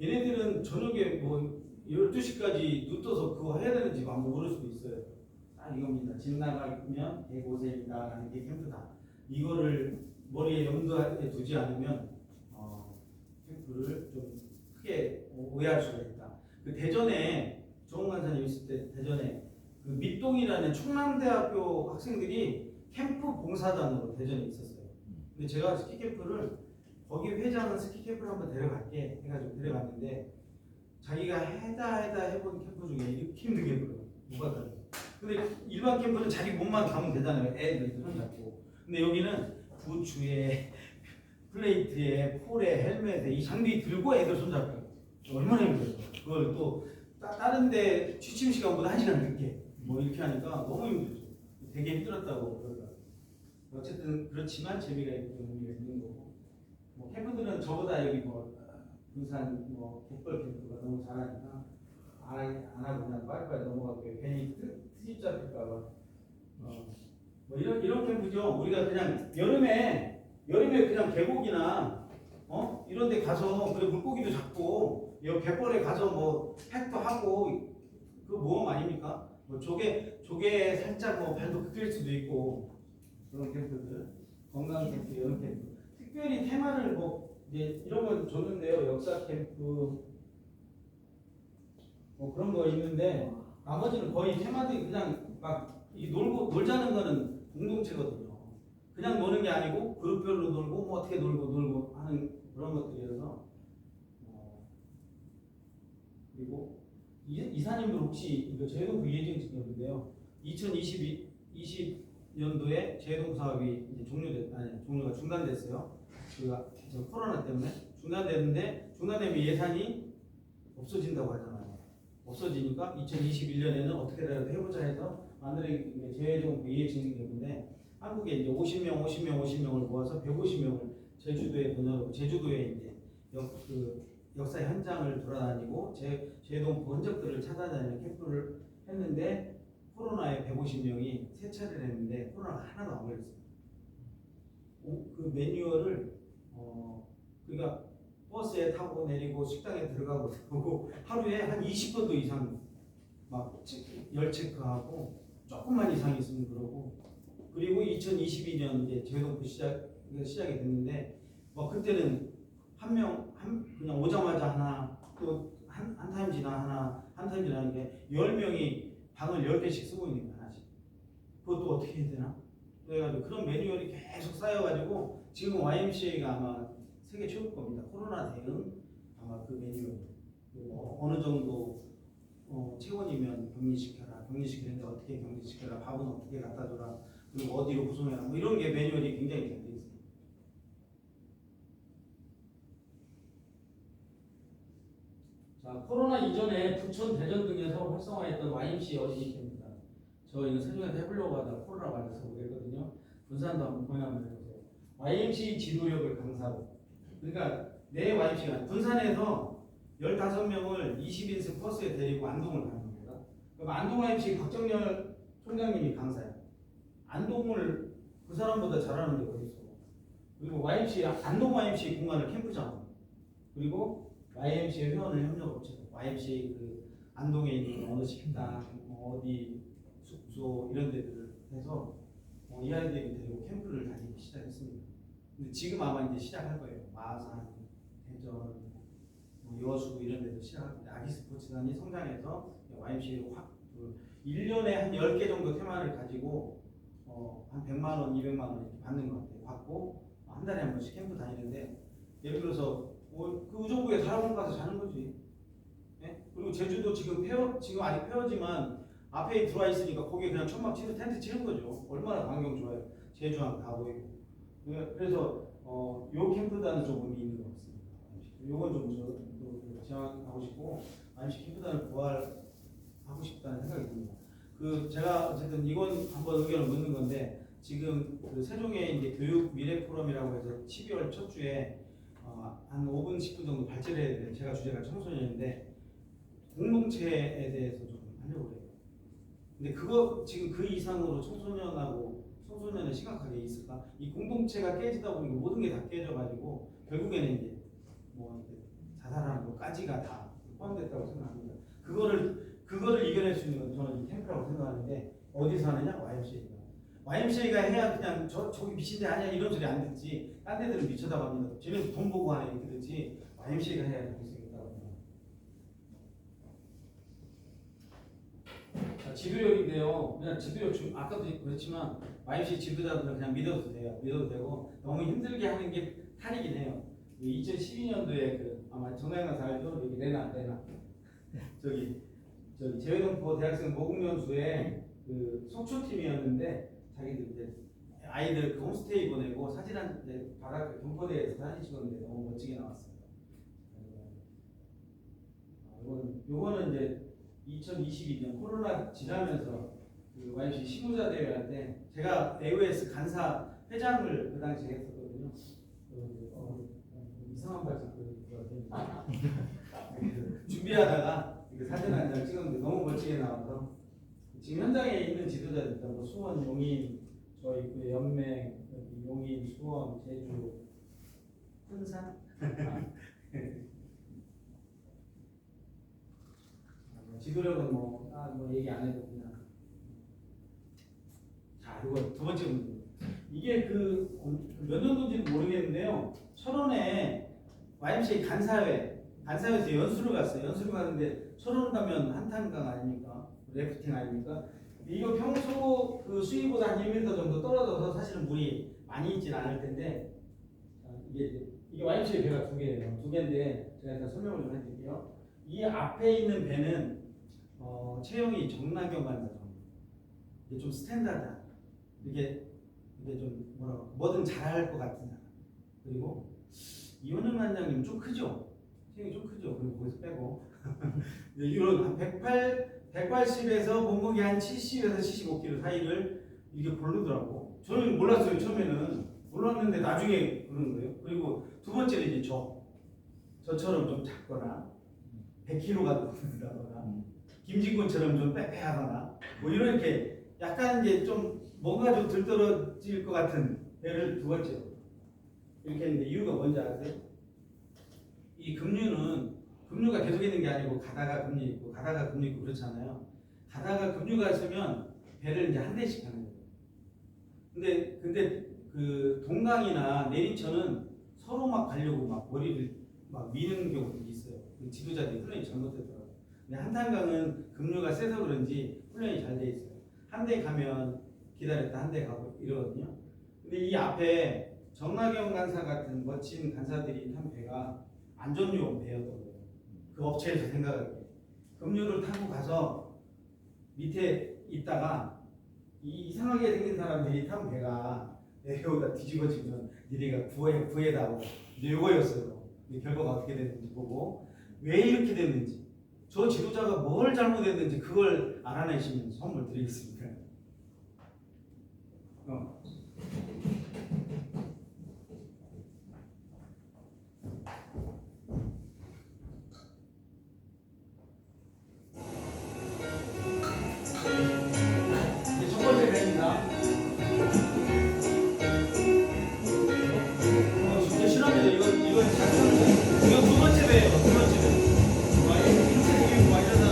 얘네들은 저녁에 뭐 12시까지 눈 떠서 그거 해야 되는지 아무 모를 수도 있어요. 딱 이겁니다. 집 나가면 개고생이다 라는 게 캠프다. 이거를 머리에 염두에 두지 않으면 캠프를 좀 크게 오해할 수가 있다. 그 대전에 조홍 간사님 있을 때 대전에 그 밑동이라는 충남대학교 학생들이 캠프 봉사단으로 대전에 있었어요. 근데 제가 스키 캠프를 거기 회장은 스키 캠프를 한번 데려갈게 해가지고 데려갔는데 자기가 해다 해본 캠프 중에 이렇게 힘든 캠프를 못 갔다는 거예요. 근데 일반 캠프는 자기 몸만 가면 되잖아요. 애들 손 잡고. 근데 여기는 부츠에 플레이트에 폴에 헬멧에 이 장비 들고 애들 손 잡고 얼마나 힘들어요. 그걸 또 다른 데 취침 시간보다 1시간 늦게 뭐 이렇게 하니까 너무 힘들죠. 되게 힘들었다고 그러더라고요. 어쨌든 그렇지만 재미가 있고 의미가 있는 거고 뭐 캠프들은 저보다 여기 뭐 군산 뭐 갯벌 캠프가 너무 잘하니까 안 하고 그냥 빨리빨리 넘어가고 괜히 트집 잡힐까봐 뭐 이런 캠프죠. 우리가 그냥 여름에 그냥 계곡이나 이런 데 가서 그래 물고기도 잡고 여 갯벌에 가서 뭐 팩도 하고 그 모험 아닙니까? 뭐 조개 살짝 뭐 발도 끄일 수도 있고 그런 캠프들 건강 캠프 이런 캠프 특별히 테마를 뭐 이제 이런 걸 줬는데요. 역사 캠프 뭐 그런 거 있는데 나머지는 거의 테마들이 그냥 막 이 놀자는 거는 공동체거든요. 그냥 노는 게 아니고 그룹별로 놀고 뭐 어떻게 놀고 하는 그런 것들이어서 그리고 이사님들 혹시 이거 제동 예정 지켰는데요. 2020년도에 제동 사업이 이제 종료가 중단됐어요. 저 코로나 때문에 중단됐는데 중단되면 예산이 없어진다고 하잖아요. 없어지니까 2021년에는 어떻게라도 해보자 해서 만드는 재정 예정인데 한국에 이제 50명을 모아서 150명을 제주도에 보내고 제주도에 이제 역사 현장을 돌아다니고 제동 흔적들을 찾아다니는 캠프를 했는데 코로나에 150명이 세 차례를 했는데 코로나가 하나도 안 걸렸어요. 그 매뉴얼을 그러니까 버스에 타고 내리고 식당에 들어가고 들어오고 하루에 한 20번도 이상 막 열 체크하고 조금만 이상 있으면 그러고 그리고 2022년 이제 제동부 시작이 됐는데 뭐 그때는 그냥 오자마자 하나 또 한 타임지나 이게 10명이 방을 10개씩 쓰고 있는 거야 하나씩. 그것도 어떻게 해야 되나? 그래가지고 그런 매뉴얼이 계속 쌓여가지고 지금 YMCA가 아마 세계 최고일 겁니다. 코로나 대응 아마 그 매뉴얼 어느 정도 체온이면 격리시키는데 어떻게 격리시켜라, 밥은 어떻게 갖다 줘라, 그리고 어디로 구성해라, 뭐 이런 게 매뉴얼이 굉장히 잘 돼 있어요. 자, 코로나 이전에 부천, 대전 등에서 활성화했던 YMCA 어린이 캠프입니다. 저 이거 세종에서 해보려고 하다가 코로나 맞아서 못했거든요. 군산도 한번 공연 한번 해보세요. YMCA 지도력을 강사로. 그러니까 내 YMCA가 군산에서 15명을 20인승 버스에 데리고 안동을 가는 겁니다. 그럼 안동 YMCA 박정열 총장님이 강사예요. 안동을 그 사람보다 잘하는 게 어디 있어? 그리고 YMCA 안동 YMCA 공간을 캠프장. 그리고 YMCA 회원을 협력업체. YMCA 그 안동에 있는 어느 식당, 어디 숙소 이런 데들을 해서 이 아이들이 데리고 캠프를 다니기 시작했습니다. 근데 지금 아마 이제 시작할 거예요. 마산, 대전, 여수 이런 데도 시작할 건데 아기 스포츠단이 성장해서 YMCA로 확 1년에 한 10개 정도 테마를 가지고 한 100만 원, 200만 원 이렇게 받는 것 같아요. 받고 한 달에 한 번씩 캠프 다니는데 예를 들어서 그 의정부에 사람 가서 자는 거지. 네? 그리고 제주도 지금 아직 폐허지만 앞에 들어와 있으니까 거기에 그냥 천막 치는 텐트 치는 거죠. 얼마나 광경 좋아요. 제주항 다 보이고. 그래서 요 캠프단은 좀 의미 있는 것 같습니다. 요건 좀 제안하고 싶고 YMCA 캠프단을 부활하고 싶다는 생각이 듭니다. 제가 어쨌든 이건 한번 의견을 묻는 건데 지금 그 세종에 이제 교육 미래 포럼이라고 해서 12월 첫 주에 한 5분 10분 정도 발제를 해야 되는데 제가 주제가 청소년인데 공동체에 대해서 좀 하려고 해요. 근데 그거 지금 그 이상으로 청소년은 심각하게 있을까? 이 공동체가 깨지다 보니까 모든 게 다 깨져가지고 결국에는 이제 자살하는 것까지가 다 포함됐다고 생각합니다. 그거를 이겨낼 수 있는 건 저는 이 캠프라고 생각하는데 어디서 하느냐? YMCA가 해야 그냥 저기 미친 데 아니야 이런 소리 안 듣지. 딴 데들은 미쳐다고 합니다. 쟤는 돈 보고 하네 이렇게 듣지. YMCA가 해야 될수 있다고 생각합니다. 자, 지도력인데요. 그냥 지도력 아까도 그렇지만 YMCA 지도자들은 그냥 믿어도 돼요. 믿어도 되고 너무 힘들게 하는 게 탈이긴 해요. 2012년도에 그 아마 정나영 알죠? 여기 레나 저기 재외동포 대학생 모국연수회 그 속초팀이었는데 자기들 이제 아이들 그 홈스테이 보내고 사진 한 바닷가 경포대에서 사진 찍었는데 너무 멋지게 나왔어요. 요거는 이제 2022년 코로나 지나면서 그 YMCA 시무자 대회 할 때 제가 AOS 간사 회장을 그 당시에 했었거든요. 이상한 발상 준비하다가 사진 한 장 찍었는데 너무 멋지게 나와서 지금 현장에 있는 지도자들 뭐 수원, 용인, 저 있고 연맹, 여기 용인, 수원, 제주, 군산 지도력은 뭐 얘기 안 해도 그냥. 자, 이거 두 번째 문제. 이게 몇 년도인지는 모르겠는데요. 철원에 YMCA 간사회에서 연수를 갔어요. 연수를 가는데 철원 가면 한탄강 아닙니까? 래프팅 아닙니까? 이거 평소 그 수위보다 한 1m 정도 떨어져서 사실은 물이 많이 있지는 않을 텐데 이게 YMCA 배가 두 개예요. 두 개인데 제가 일단 설명을 좀 해드릴게요. 이 앞에 있는 배는 체형이 정나경 간사죠. 이게 좀 스탠다드한. 이게 좀 뭐든 잘할 것 같은 사람. 그리고 이원영 관장님 좀 크죠. 체형이 좀 크죠. 그리고 거기서 빼고 이런 한 180에서 몸무게 한 70에서 75kg 사이를 이게 고르더라고. 저는 몰랐어요. 처음에는 몰랐는데 나중에 그러는 거예요. 그리고 두 번째는 이제 저처럼 좀 작거나 100kg가 넘는다거나 김진곤처럼 좀 빼빼하거나 뭐 이렇게 약간 이제 좀 뭔가 좀 들떨어질 것 같은 배를 두 번째로 이렇게 했는데 이유가 뭔지 아세요? 이 급류가 계속 있는 게 아니고 가다가 급류 있고 가다가 급류 있고 그렇잖아요. 가다가 급류가 있으면 배를 이제 한 대씩 하는 거예요. 근데 그 동강이나 내리천은 서로 막 가려고 막 머리를 막 미는 경우도 있어요. 그 지도자들이 훈련이 잘못되더라고요. 근데 한탄강은 급류가 세서 그런지 훈련이 잘 돼 있어요. 한 대 가면 기다렸다 한 대 가고 이러거든요. 근데 이 앞에 정나경 간사 같은 멋진 간사들이 탄 배가 안전요원 배였던 거예요. 그 업체에서 생각할 때 급류를 타고 가서 밑에 있다가 이 이상하게 생긴 사람들이 탄 배가 내려오다 뒤집어지면 니네가 구해다오. 이거였어요. 결과가 어떻게 됐는지 보고 왜 이렇게 됐는지 저 지도자가 뭘 잘못했는지 그걸 알아내시면 선물 드리겠습니다. 이제 첫 번째 배입니다. 진짜 실합니다. 이거 작전인데 이거 두 번째 배예요. 두 번째 배. 이렇게 생기고 막 이러다.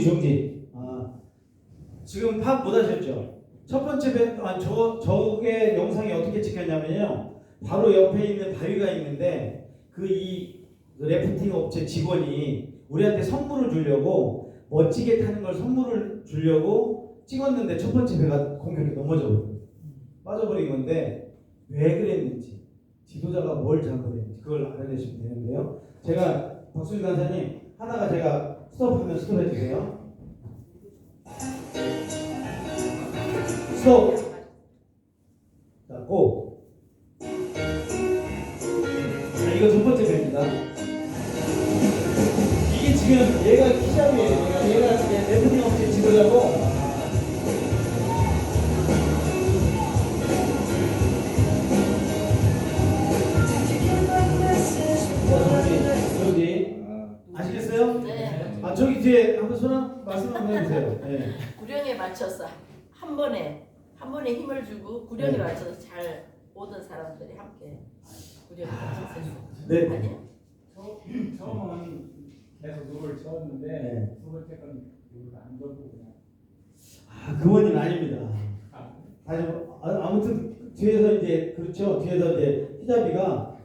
정지. 지금 파악 못 하셨죠? 첫 번째 배, 저게 영상이 어떻게 찍혔냐면요. 바로 옆에 있는 바위가 있는데 그 래프팅 업체 직원이 우리한테 선물을 주려고 멋지게 타는 걸 선물을 주려고 찍었는데 첫 번째 배가 공격에 빠져버린 건데 왜 그랬는지 지도자가 뭘 잘못했는지 그걸 알아내시면 되는데요. 제가 박수진 간사님 하다가 제가 스톱하면 스톱해주세요. 스톱. 자, 고. 자, 이거 첫 번째 배입니다. 이게 지금 얘가 키잡이에요. 얘가 래프팅 업체 지도자고. 저기 아시겠어요? 네. 저기 뒤에 한번 손 말씀 한번 해주세요. 네. 구령에 맞춰서 한 번에 힘을 주고 구령에 네. 맞춰서 잘 오던 사람들이 함께 구령에 맞춰서 네. 아니야? 처음은 계속 누를 채웠는데 네. 두 번째 건 누를 안 던고 그냥 그 원인은 아닙니다. 아무튼 뒤에서 이제 그렇죠. 뒤에서 이제 히잡이가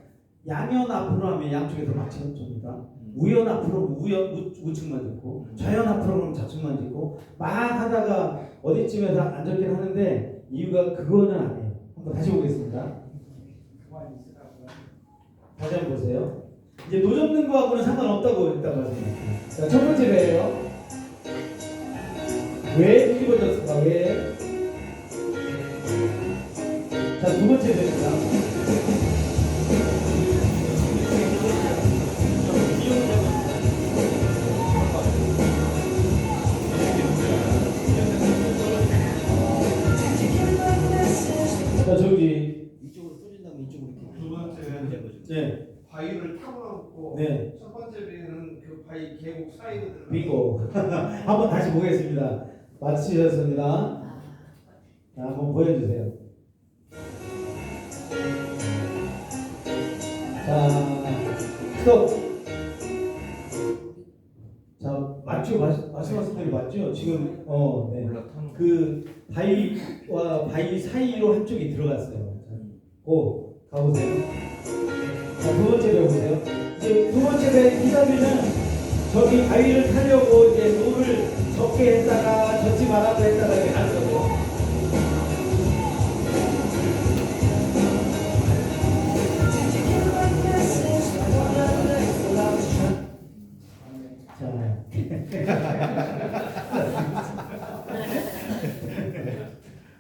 양연 앞으로 하면 양쪽에서 맞춰줍니다. 우연 앞으로 우측만 짚고 좌연 앞으로 그러면 좌측만 짚고 막 하다가 어디쯤에서 안 적긴 하는데 이유가 그거는 아니에요. 한번 다시 보겠습니다. 다시 한번 보세요. 이제 노 접는 거하고는 상관없다고 일단 말씀드릴게요. 자, 첫 번째 배예요. 왜 뒤집어졌을까? 왜? 자, 두 번째 배입니다. 자, 저기 이쪽으로 쏘진다고 이쪽으로 이렇게. 두 번째는 네, 바위를 타고 놓고 네, 첫 번째 배는 그 바위 계곡 사이로 들어가. 빙고. 한번 다시 보겠습니다. 맞추셨습니다. 자, 한번 보여주세요. 자, 스톱. 자, 맞죠? 말씀하신 대로 맞죠? 지금 네. 올라타는 거. 그 바위와 바위 사이로 한쪽이 들어갔어요. 자, 고 가보세요. 자, 두 번째 배 보세요. 이제 두 번째 배 히잡이는 저기 바위를 타려고 이제 노를 적게 했다가 젓지 말라고 했다가 이렇게 하는 거죠.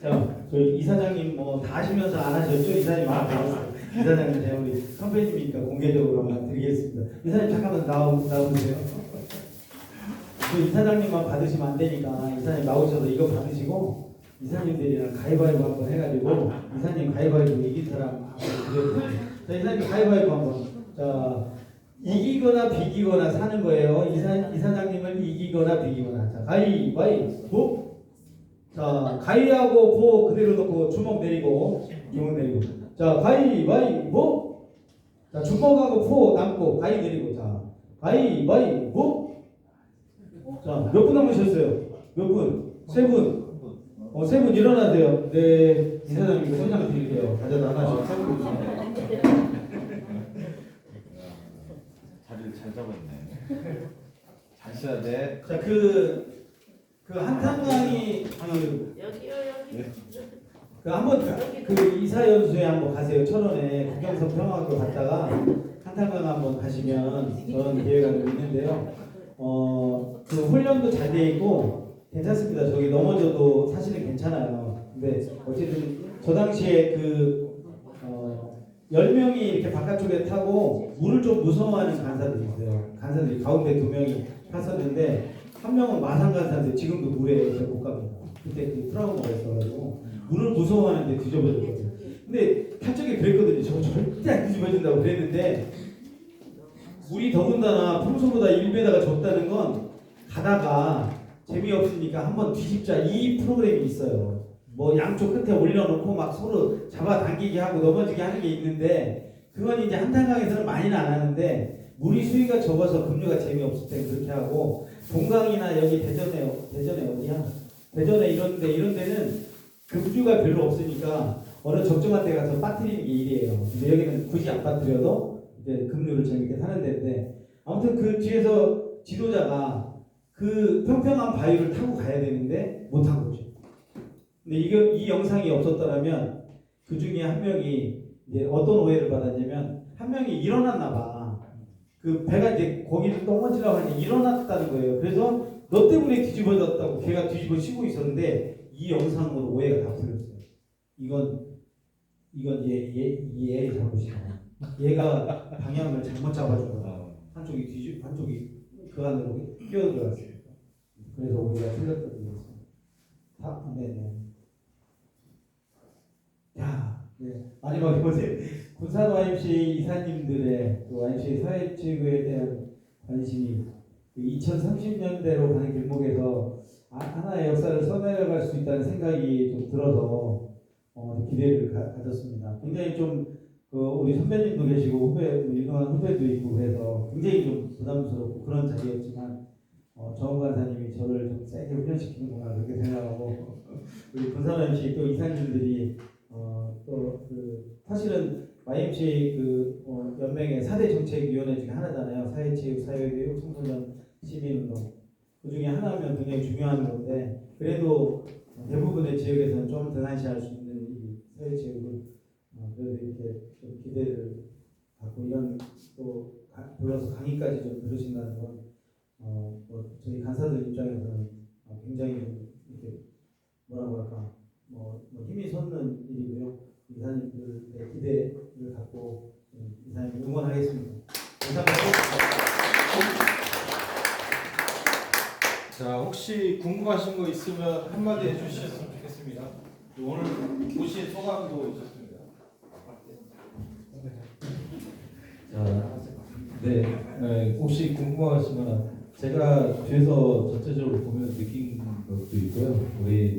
자, 저희 이사장님 뭐 다 하시면서 안 하셨죠? 이사장님 안 하셨어요. 이사장님 제가 우리 선배님이니까 공개적으로 한번 드리겠습니다. 이사장님 잠깐만 나오세요. 그 이사장님만 받으시면 안 되니까 이사장님 나오셔서 이거 받으시고 이사님들이랑 가위바위보 한번 해가지고 이사님 가위바위보 이긴 사람 한번 드려요. 자, 이사님 가위바위보 한번. 자, 이기거나 비기거나 사는 거예요. 이사장님을 이기거나 비기거나. 자, 가위바위보. 자, 가위하고 보 그대로 놓고 주먹 내리고 주먹 내리고. 자, 가위바위보. 자, 주먹하고 포 남고 가위 내리고. 자, 가위바위보. 자, 몇 분 남으셨어요? 몇 분? 세 분. 세 분 일어나세요. 네, 이사장님 이거 선장 드릴게요. 가져다 하나씩 세 분. 자리를 잘 잡았네. 잘 써야 돼. 자, 그 한탄강이 여기요 여기. 그 한번 그 이사연수에 한번 가세요. 천원에 국경선 평화로 갔다가 한탄강 한번 가시면 저런 기회가 좀 있는데요. 그 훈련도 잘 돼 있고 괜찮습니다. 저기 넘어져도 사실은 괜찮아요. 근데 어쨌든 저 당시에 10명이 이렇게 바깥쪽에 타고 물을 좀 무서워하는 간사들이 있어요. 간사들이 가운데 2명이 탔었는데 한 명은 마산 간사인데 지금도 물에 못 갑니다. 그때 그 트라우마가 있어가지고 물을 무서워하는데 뒤집어졌거든요. 근데 탈적이 그랬거든요. 저 절대 안 뒤집어진다고 그랬는데 물이 더군다나 평소보다 1배다가 좁다는 건 가다가 재미없으니까 한번 뒤집자 이 프로그램이 있어요. 뭐 양쪽 끝에 올려놓고 막 서로 잡아당기게 하고 넘어지게 하는 게 있는데 그건 이제 한탄강에서는 많이는 안 하는데 물이 수위가 적어서 급류가 재미없을 때 그렇게 하고 동강이나 여기 대전에 어디야? 대전에 이런 데는 급류가 별로 없으니까 어느 적정한 데 가서 빠뜨리는 게 일이에요. 근데 여기는 굳이 안 빠뜨려도 이제 급류를 재밌게 타는 데인데 아무튼 그 뒤에서 지도자가 그 평평한 바위를 타고 가야 되는데 못 탄 거죠. 근데 이 영상이 없었더라면 그 중에 한 명이 이제 어떤 오해를 받았냐면 한 명이 일어났나 봐. 그 배가 이제 거기를 넘어지려고 하니 일어났다는 거예요. 그래서 너 때문에 뒤집어졌다고 걔가 뒤집어 쉬고 있었는데 이 영상으로 오해가 다 풀렸어요. 이건 얘의 잘못이야. 얘가 방향을 잘못 잡아준 거야. 한쪽이 그 안으로 끼어 들어갔어요. 그래서 오해가 틀렸다고 했습니다. 네네. 야, 네. 마지막에 보세요. 군산 YMCA 이사님들의 또 YMCA 사회치유에 대한 관심이 2030년대로 가는 길목에서 하나의 역사를 써내려갈 수 있다는 생각이 좀 들어서 기대를 가졌습니다. 굉장히 좀 우리 선배님도 계시고 유능한 후배도 있고 그래서 굉장히 좀 부담스럽고 그런 자리였지만 정우 간사님이 저를 좀 세게 훈련시키는구나 그렇게 생각하고 우리 군산 MC 또 이사님들이 또그 사실은 YMCA 연맹의 4대 정책위원회 중에 하나잖아요. 사회체육, 사회교육, 청소년, 시민운동 그 중에 하나면 굉장히 중요한 건데 그래도 대부분의 지역에서는 좀 등한시할 수 있는 이 사회체육을 그래도 이렇게 좀 기대를 갖고 이런 또 불러서 강의까지 좀 들으신다는 건 저희 간사들 입장에서는 굉장히 좀 이렇게 뭐라고 할까 힘이 솟는 일이고요. 이사님들의 기대를 갖고 이사님 응원하겠습니다. 감사합니다. 자, 혹시 궁금하신 거 있으면 한마디 해주셨으면 좋겠습니다. 오늘 보신 소감도 좋습니다. 혹시 궁금하시면 제가 뒤에서 전체적으로 보면 느낀 것도 있고요. 우리